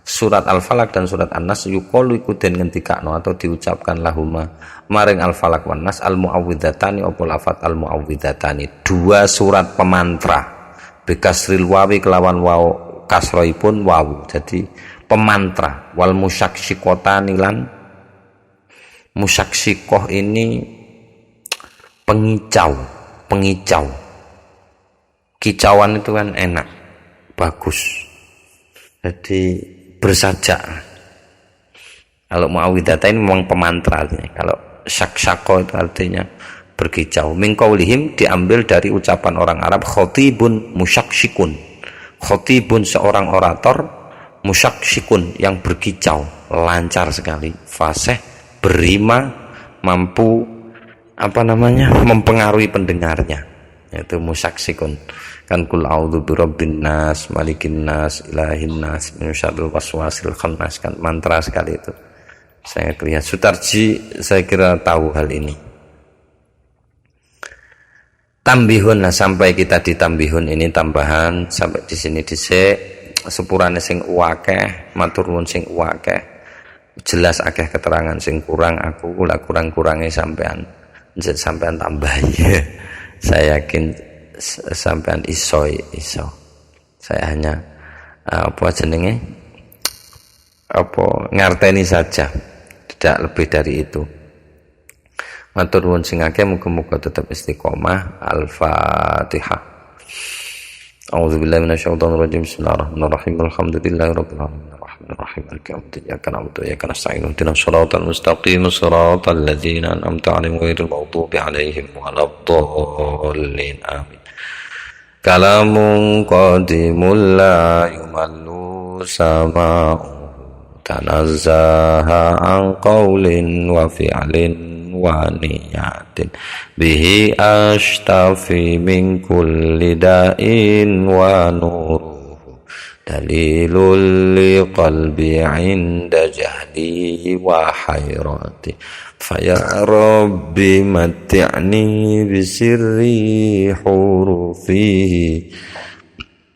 surat al-falaq dan surat An-Nas yuqalu iku den ngendikakno atau diucapkan lahuma maring al-falaq wan nas al muawwidhatani apa lafat al muawwidhatani dua surat pemantra bikasril wawi kelawan waw kasroipun wawu jadi pemantra wal musyaksyiqotani lan musyaksyiqoh ini pengicau kicauan itu kan enak bagus jadi bersajak. Kalau muawwidhata ini memang pemantra artinya. Kalau syaksako itu artinya berkicau. Min qaulihim diambil dari ucapan orang Arab khotibun musyaksyikun. Khotibun seorang orator musyaksyikun yang berkicau lancar sekali fasih berima mampu mempengaruhi pendengarnya yaitu musyaksikun kan kul a'udzu birabbin nas malikin nas ilahin nas min syarril waswasil khannas kan mantra sekali itu. Saya lihat Sutarji saya kira tahu hal ini. Tambihun, nah sampai kita di tambihun ini tambahan sampai di sini dhisik sepurane sing akeh matur nuwun sing akeh jelas akeh keterangan sing kurang aku kula kurang-kurange sampean tambahi. Saya yakin sampean iso saya hanya apa jenenge ngarteni saja, tidak lebih dari itu. Matur nuwun sing akeh muga-muga tetap istiqomah. Al-Fatihah. A'udzubillahi minasyaitonir rajim. Bismillahirrahmanirrahim. Alhamdulillahirabbil alamin. Arrahmanirrahim. Maliki yaumiddin. Iyyaka na'budu wa iyyaka nasta'in. Ihdinas siratal mustaqim. Siratal ladzina an'amta 'alaihim ghairil maghdubi 'alaihim waladdallin. Amin. Kalamun qadimul la yumallu sama'u tanazzaha an qawlin wa fi'lin wa niyatin bihi ashtafi min kulli da'in wa nuruhu dalilul li qalbi 'inda jahli wa hayrati faya rabbi matti'ni bisirri hurufihi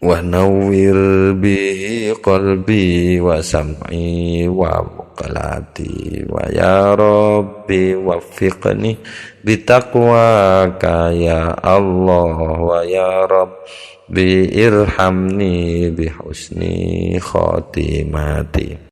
wa nawwir bihi qalbi wa sam'i wa muqalati wa ya rabbi waffiqni bitaqwaka ya Allah wa ya rabbi irhamni bihusni khatimati.